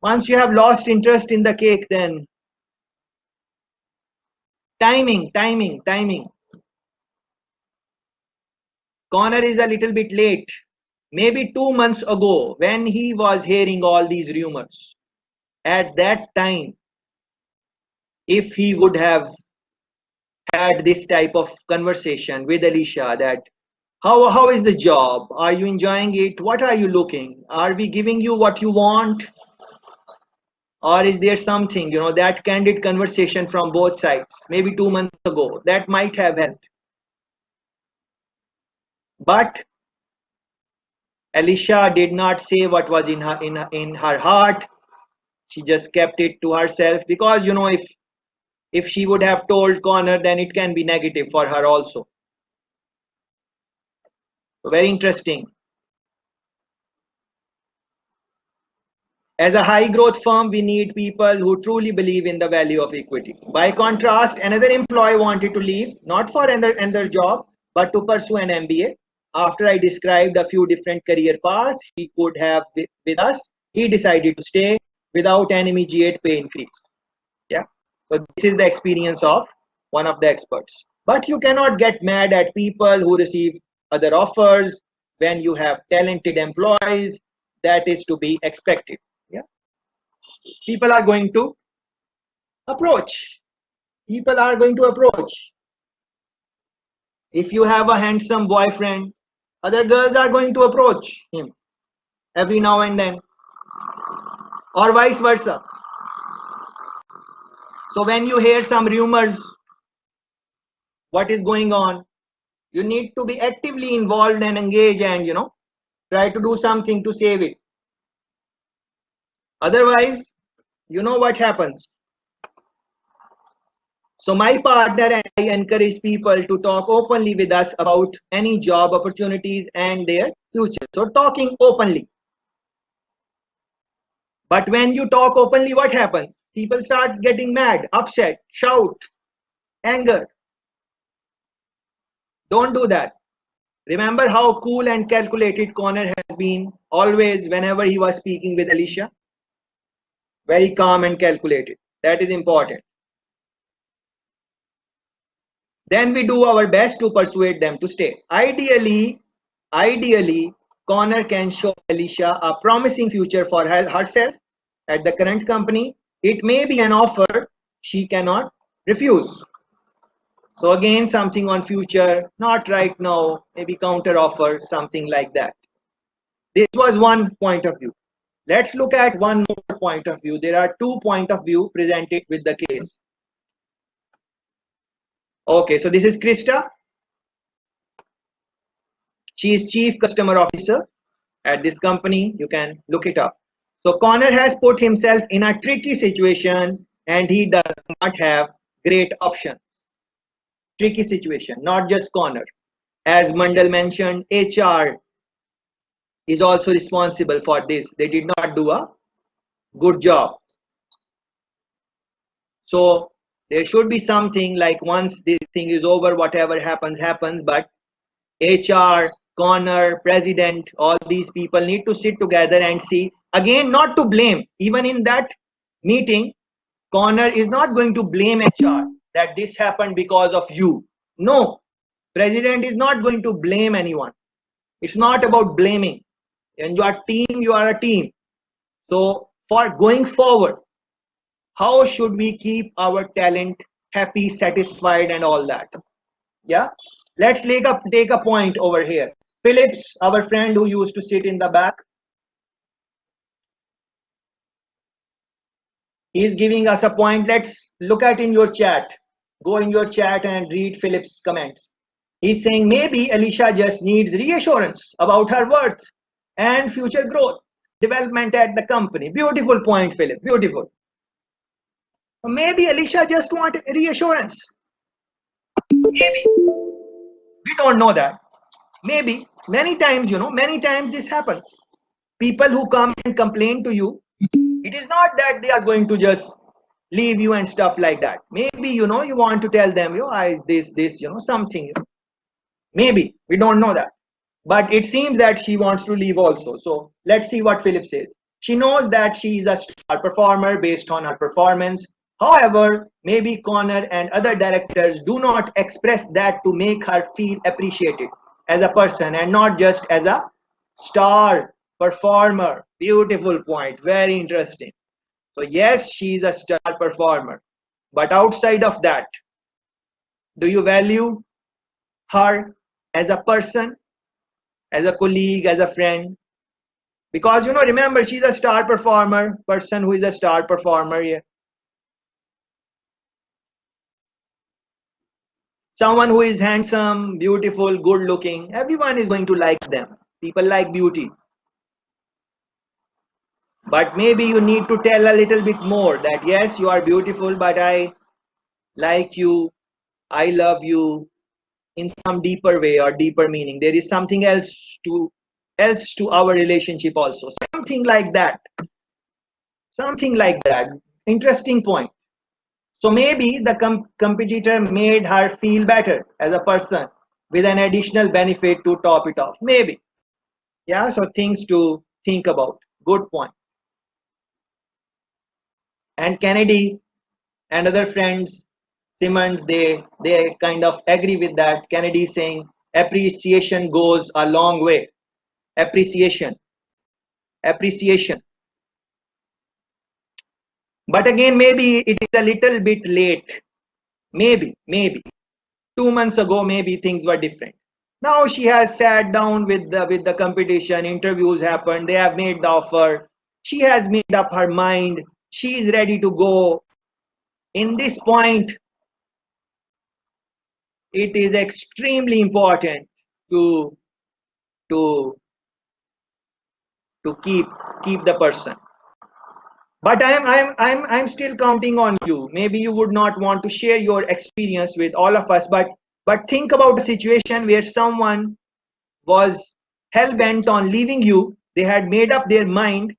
Once you have lost interest in the cake, then timing. Connor is a little bit late. Maybe 2 months ago, when he was hearing all these rumors, at that time, if he would have had this type of conversation with Alicia, that how is the job? Are you enjoying it? What are you looking? Are we giving you what you want? Or is there something, that candid conversation from both sides, maybe 2 months ago, that might have helped. But Alicia did not say what was in her heart. She just kept it to herself because, if she would have told Connor, then it can be negative for her also. So very interesting. As a high growth firm, we need people who truly believe in the value of equity. By contrast, another employee wanted to leave, not for another job, but to pursue an MBA. After I described a few different career paths he could have with us, he decided to stay without an immediate pay increase. Yeah. So this is the experience of one of the experts. But you cannot get mad at people who receive other offers when you have talented employees. That is to be expected. Yeah. People are going to approach. People are going to approach. If you have a handsome boyfriend, other girls are going to approach him every now and then, or vice versa. So when you hear some rumors, what is going on, you need to be actively involved and engaged and, try to do something to save it. Otherwise, you know what happens. So my partner and I encourage people to talk openly with us about any job opportunities and their future. So talking openly. But when you talk openly, what happens? People start getting mad, upset, shout, anger. Don't do that. Remember how cool and calculated Connor has been always whenever he was speaking with Alicia? Very calm and calculated. That is important. Then we do our best to persuade them to stay. Ideally, Connor can show Alicia a promising future for herself at the current company. It may be an offer she cannot refuse. So again, something on future, not right now, maybe counter offer, something like that. This was one point of view. Let's look at one more point of view. There are 2 points of view presented with the case. Okay, so this is Krista. She is Chief Customer Officer at this company. You can look it up. So Connor has put himself in a tricky situation and he does not have great options. Tricky situation, not just Connor. As Mandal mentioned, HR is also responsible for this. They did not do a good job. So there should be something like once this thing is over, whatever happens, happens. But HR, Connor, President, all these people need to sit together and see. Again, not to blame. Even in that meeting, Connor is not going to blame HR that this happened because of you. No, President is not going to blame anyone. It's not about blaming. When you are team, you are a team. So for going forward, how should we keep our talent happy, satisfied, and all that? Yeah, let's take a point over here. Phillips, our friend who used to sit in the back, he's giving us a point. Let's look at in your chat. Go in your chat and read Phillips' comments. He's saying maybe Alicia just needs reassurance about her worth and future growth, development at the company. Beautiful point, Philip. Beautiful. Maybe Alicia just wants reassurance. Maybe. We don't know that. Maybe. Many times, many times this happens. People who come and complain to you, it is not that they are going to just leave you and stuff like that. Maybe, you want to tell them, this, something. Maybe. We don't know that. But it seems that she wants to leave also. So let's see what Philip says. She knows that she is a star performer based on her performance. However, maybe Connor and other directors do not express that to make her feel appreciated as a person and not just as a star performer. Beautiful point. Very interesting. So yes, she is a star performer. But outside of that, do you value her as a person, as a colleague, as a friend? Because remember, she's a star performer, person who is a star performer. Yeah. Someone who is handsome, beautiful, good looking, everyone is going to like them. People like beauty. But maybe you need to tell a little bit more that yes, you are beautiful, but I like you, I love you in some deeper way or deeper meaning. There is something else to our relationship also. Something like that. Something like that. Interesting point. So maybe the competitor made her feel better as a person with an additional benefit to top it off. Maybe. Yeah, so things to think about. Good point. And Kennedy and other friends, Simmons, they kind of agree with that. Kennedy saying appreciation goes a long way. Appreciation. Appreciation. But again, maybe it is a little bit late. Maybe. 2 months ago, maybe things were different. Now she has sat down with the competition. Interviews happened. They have made the offer. She has made up her mind. She is ready to go. In this point, it is extremely important to keep the person. But I'm still counting on you. Maybe you would not want to share your experience with all of us, but think about a situation where someone was hell bent on leaving you. They had made up their mind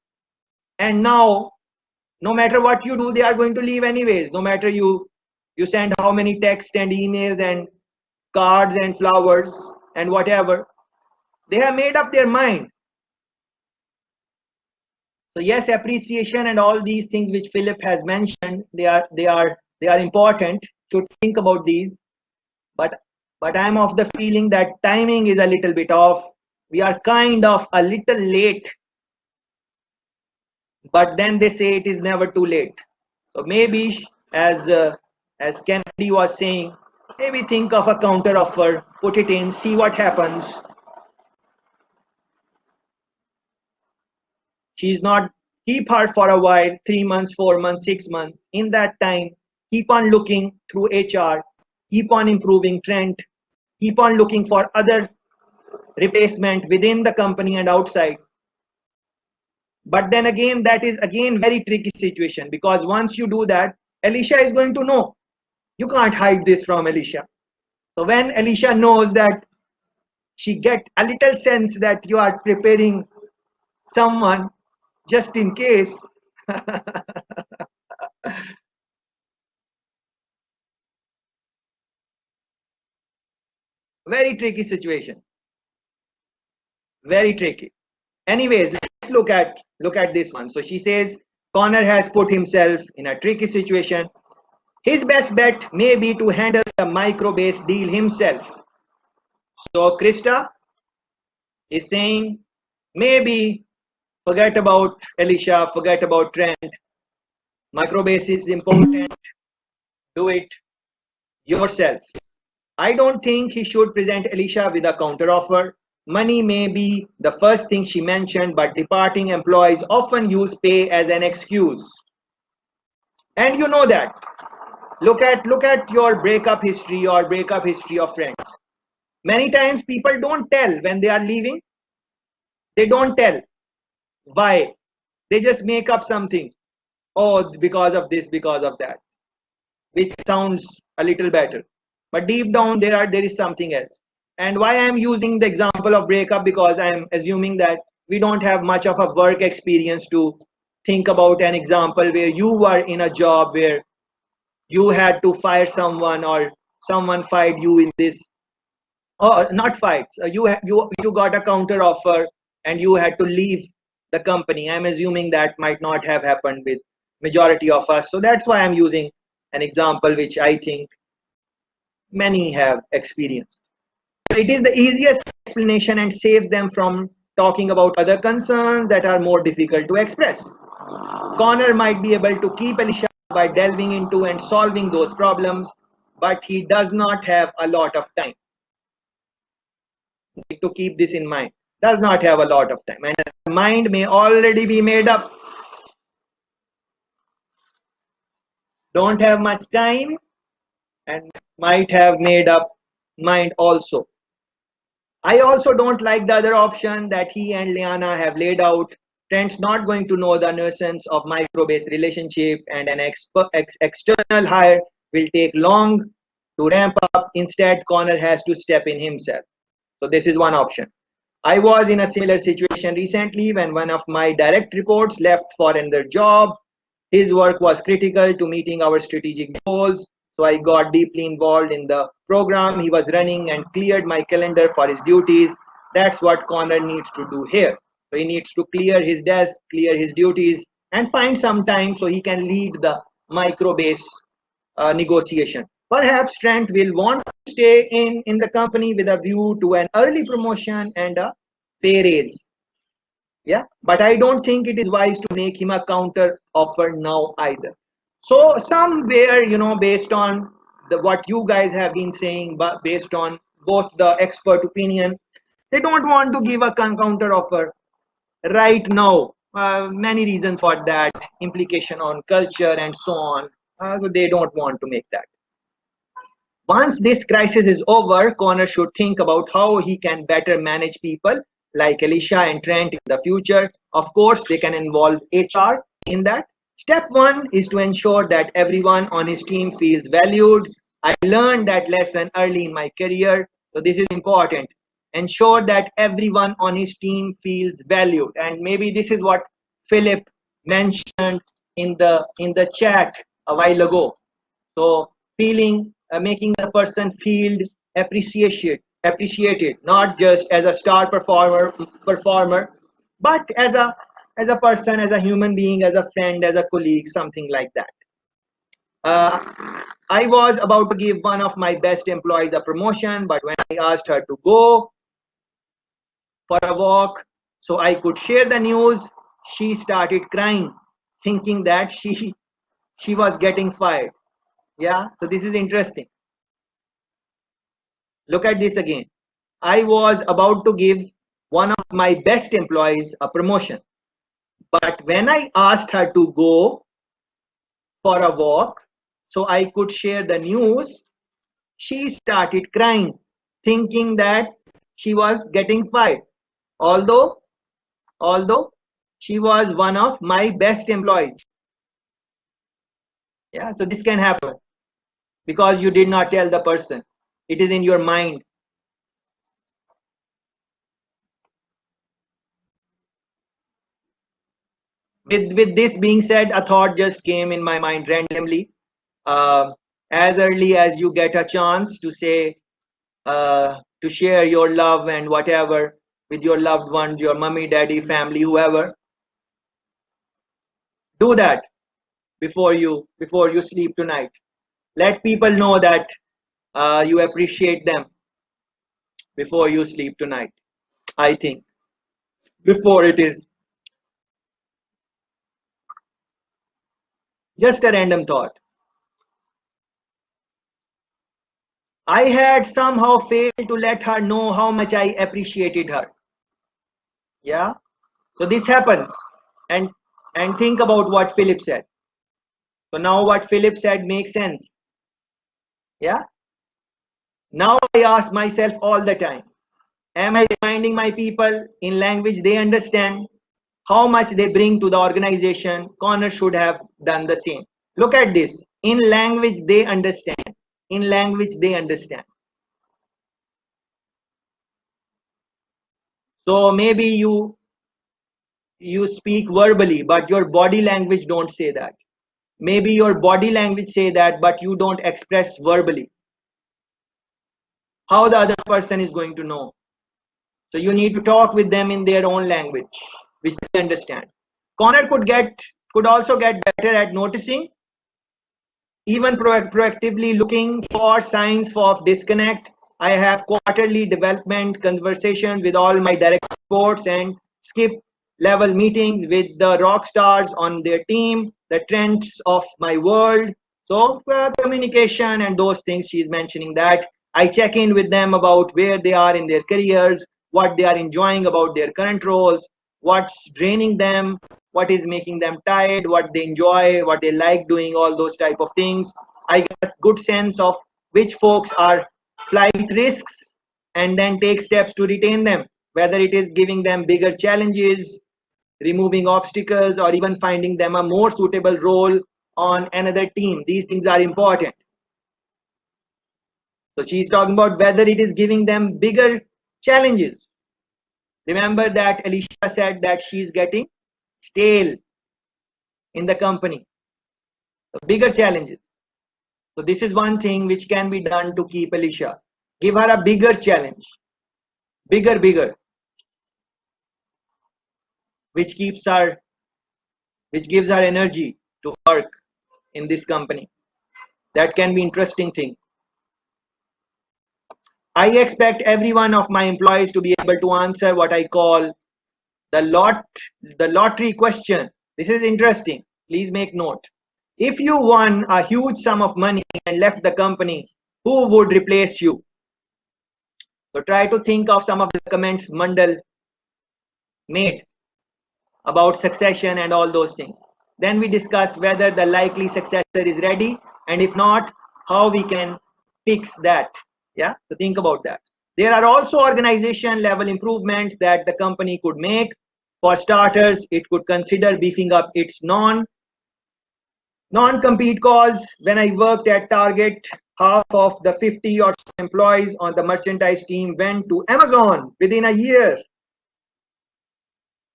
And now, no matter what you do, they are going to leave anyways. No matter you send how many texts and emails and cards and flowers and whatever, they have made up their mind. So yes, appreciation and all these things which Philip has mentioned, they are important to think about these. But I'm of the feeling that timing is a little bit off. We are kind of a little late, but then they say it is never too late. So maybe, as Kennedy was saying, maybe think of a counter offer, put it in, see what happens. She's not, keep her for a while, 3 months, 4 months, 6 months. In that time, keep on looking through HR, keep on improving Trent, keep on looking for other replacement within the company and outside. But then again, that is again very tricky situation, because once you do that, Alicia is going to know. You can't hide this from Alicia. So when Alicia knows that, she get a little sense that you are preparing someone just in case. Very tricky situation. Very tricky. Anyways, let's look at this one. So she says Connor has put himself in a tricky situation. His best bet may be to handle the micro-based deal himself. So Krista is saying, maybe forget about Alicia, forget about Trent. Micro-base is important. Do it yourself. I don't think he should present Alicia with a counteroffer. Money may be the first thing she mentioned, but departing employees often use pay as an excuse. And you know that. Look at your breakup history or breakup history of friends. Many times people don't tell when they are leaving. They don't tell. Why? They just make up something. Oh, because of this, because of that, which sounds a little better. But deep down there is something else. And why I'm using the example of breakup, because I'm assuming that we don't have much of a work experience to think about an example where you were in a job where you had to fire someone or someone fired you in this, or not fights, you got a counter offer and you had to leave the company. I'm assuming that might not have happened with majority of us, so that's why I'm using an example which I think many have experienced. It is the easiest explanation and saves them from talking about other concerns that are more difficult to express. Connor might be able to keep Alicia by delving into and solving those problems, but he does not have a lot of time. To keep this in mind, does not have a lot of time, and the mind may already be made up. Don't have much time and might have made up mind also. I also don't like the other option that he and Liana have laid out. Trent's not going to know the nuisance of micro-based relationship, and an external hire will take long to ramp up. Instead, Connor has to step in himself. So this is one option. I was in a similar situation recently when one of my direct reports left for another job. His work was critical to meeting our strategic goals, so I got deeply involved in the program he was running and cleared my calendar for his duties. That's what Connor needs to do here. So he needs to clear his desk, clear his duties, and find some time so he can lead the micro base negotiation. Perhaps Trent will want to stay in the company with a view to an early promotion and a pay raise. Yeah, but I don't think it is wise to make him a counter offer now either. So somewhere, based on what you guys have been saying, but based on both the expert opinion, they don't want to give a counter offer right now. Many reasons for that, implication on culture and so on. So they don't want to make that. Once this crisis is over, Connor should think about how he can better manage people like Alicia and Trent in the future. Of course, they can involve HR in that. Step one is to ensure that everyone on his team feels valued. I learned that lesson early in my career, so this is important. Ensure that everyone on his team feels valued, and maybe this is what Philip mentioned in the chat a while ago. So making the person feel appreciated, not just as a star performer, but as a person, as a human being, as a friend, as a colleague, something like that. I was about to give one of my best employees a promotion, but when I asked her to go for a walk so I could share the news, she started crying, thinking that she was getting fired. Yeah, so this is interesting. Look at this again. I was about to give one of my best employees a promotion, but when I asked her to go for a walk so I could share the news, she started crying, thinking that she was getting fired. Although she was one of my best employees. Yeah, so this can happen because you did not tell the person. It is in your mind. With this being said, a thought just came in my mind randomly. Uh, as early as you get a chance to say, to share your love and whatever with your loved ones, your mommy, daddy, family, whoever, do that before you sleep tonight. Let people know that you appreciate them before you sleep tonight. I think before it is just a random thought. I had somehow failed to let her know how much I appreciated her. Yeah. So this happens, and think about what Philip said. So now what Philip said makes sense. Yeah. Now I ask myself all the time, am I reminding my people in language they understand how much they bring to the organization? Connor should have done the same. Look at this. In language they understand. In language they understand. So maybe you speak verbally, but your body language don't say that. Maybe your body language say that, but you don't express verbally. How the other person is going to know? So you need to talk with them in their own language, which they understand. Connor could also get better at noticing, even proactively looking for signs of disconnect. I have quarterly development conversations with all my direct reports and skip level meetings with the rock stars on their team, the trends of my world. So communication and those things, she's mentioning that. I check in with them about where they are in their careers, what they are enjoying about their current roles, what's draining them, what is making them tired, what they enjoy, what they like doing, all those type of things. I get a good sense of which folks are flight risks and then take steps to retain them, whether it is giving them bigger challenges, removing obstacles, or even finding them a more suitable role on another team. These things are important. So she's talking about whether it is giving them bigger challenges. Remember that Alicia said that she's getting stale in the company. So bigger challenges. So this is one thing which can be done to keep Alicia. Give her a bigger challenge. Bigger, which keeps her, which gives her energy to work in this company. That can be interesting thing. I expect every one of my employees to be able to answer what I call the lottery question. This is interesting. Please make note. If you won a huge sum of money and left the company, who would replace you? So try to think of some of the comments Mandal made about succession and all those things. Then we discuss whether the likely successor is ready, and if not, how we can fix that. Yeah, so think about that. There are also organization level improvements that the company could make. For starters, it could consider beefing up its non-compete clause. When I worked at Target, half of the 50 or so employees on the merchandise team went to Amazon within a year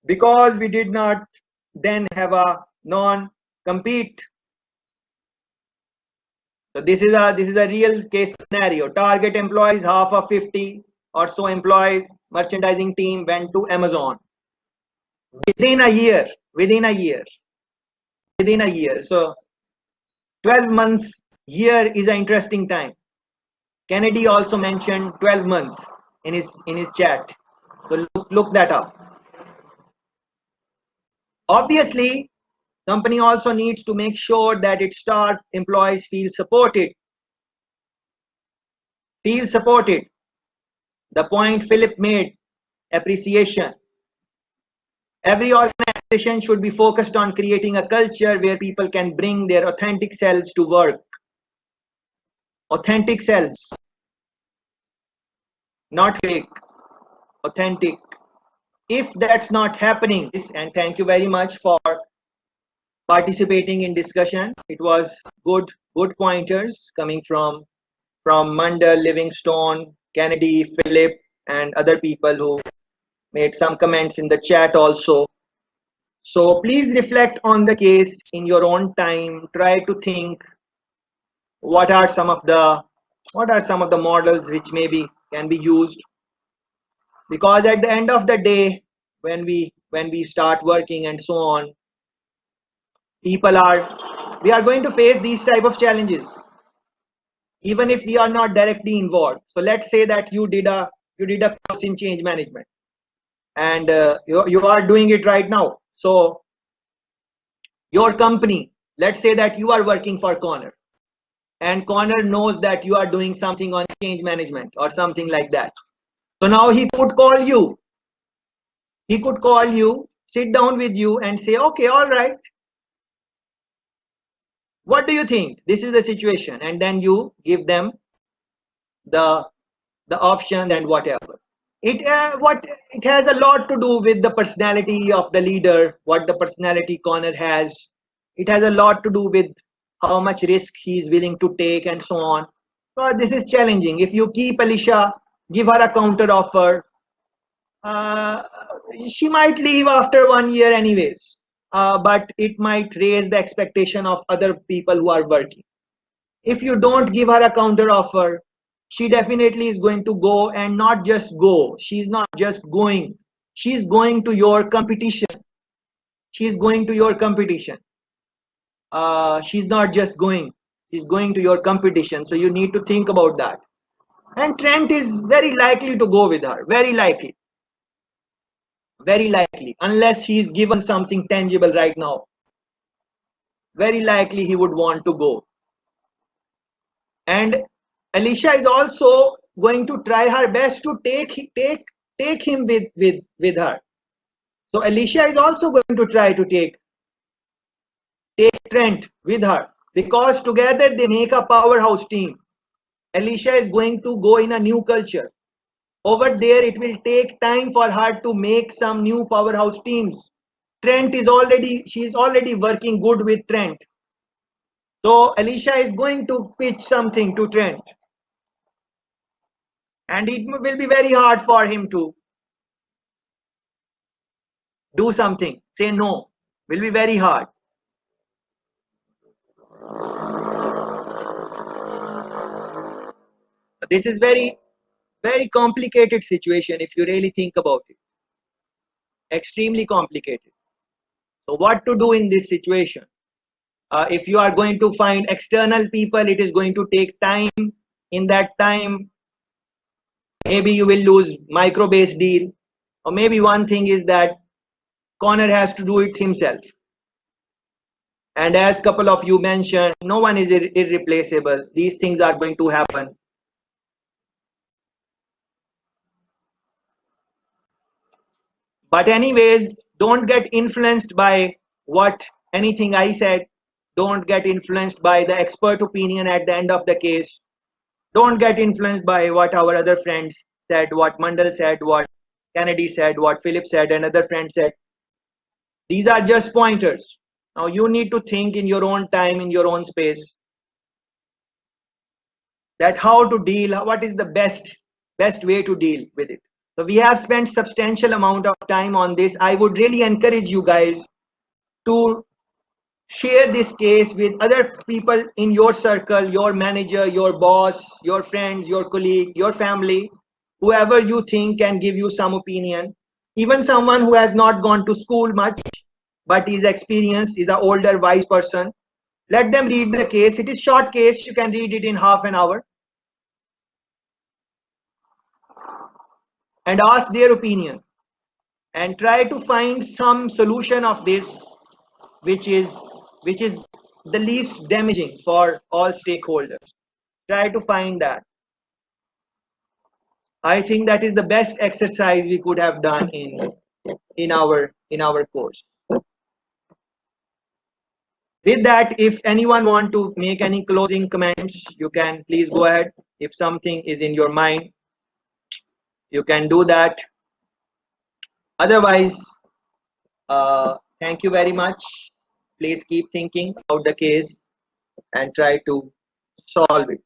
because we did not then have a non-compete. So this is a real case scenario. Target employees, half of 50 or so employees, merchandising team went to Amazon within a year. So 12 months, year is an interesting time. Kennedy also mentioned 12 months in his chat. So look that up. Obviously, company also needs to make sure that its star employees feel supported. The point Philip made, appreciation. Every organization should be focused on creating a culture where people can bring their authentic selves to work. Authentic selves, not fake, authentic. If that's not happening, and thank you very much for participating in discussion. It was good pointers coming from Mandal, Livingstone, Kennedy, Philip, and other people who made some comments in the chat also. So please reflect on the case in your own time. Try to think what are some of the models which maybe can be used, because at the end of the day, when we start working and so on, we are going to face these type of challenges even if we are not directly involved. So let's say that you did a course in change management, and you are doing it right now. So your company, let's say that you are working for Connor, and Connor knows that you are doing something on change management or something like that. So now he could call you, sit down with you and say, okay, all right, what do you think? This is the situation. And then you give them the option and whatever. It has a lot to do with the personality of the leader, what the personality Connor has. It has a lot to do with how much risk he is willing to take and so on. So this is challenging. If you keep Alicia, give her a counter offer, uh, she might leave after 1 year anyways, but it might raise the expectation of other people who are working. If you don't give her a counter offer, she definitely is going to go, and not just go. She's not just going. She's going to your competition. She's going to your competition. She's not just going. She's going to your competition. So you need to think about that. And Trent is very likely to go with her. Very likely. Very likely. Unless he's given something tangible right now. Very likely he would want to go. And Alicia is also going to try her best to take him with her. So Alicia is also going to try to take Trent with her, because together they make a powerhouse team. Alicia is going to go in a new culture. Over there, it will take time for her to make some new powerhouse teams. She's already working good with Trent. So Alicia is going to pitch something to Trent. And it will be very hard for him to do something. Say no. Will be very hard. This is very, very complicated situation if you really think about it. Extremely complicated. So what to do in this situation? If you are going to find external people, it is going to take time. In that time, maybe you will lose micro-based deal. Or maybe one thing is that Connor has to do it himself. And as a couple of you mentioned, no one is irreplaceable. These things are going to happen. But anyways, don't get influenced by what anything I said. Don't get influenced by the expert opinion at the end of the case. Don't get influenced by what our other friends said, what Mandal said, what Kennedy said, what Philip said, and other friends said. These are just pointers. Now you need to think in your own time, in your own space, that how to deal, what is the best way to deal with it. So we have spent substantial amount of time on this. I would really encourage you guys to share this case with other people in your circle, your manager, your boss, your friends, your colleague, your family, whoever you think can give you some opinion. Even someone who has not gone to school much but is experienced, is an older wise person. Let them read the case. It is short case, you can read it in half an hour, and ask their opinion and try to find some solution of this which is which is the least damaging for all stakeholders. Try to find that. I think that is the best exercise we could have done in our course. With that, if anyone want to make any closing comments, you can please go ahead. If something is in your mind, you can do that. Otherwise, thank you very much. Please keep thinking about the case and try to solve it.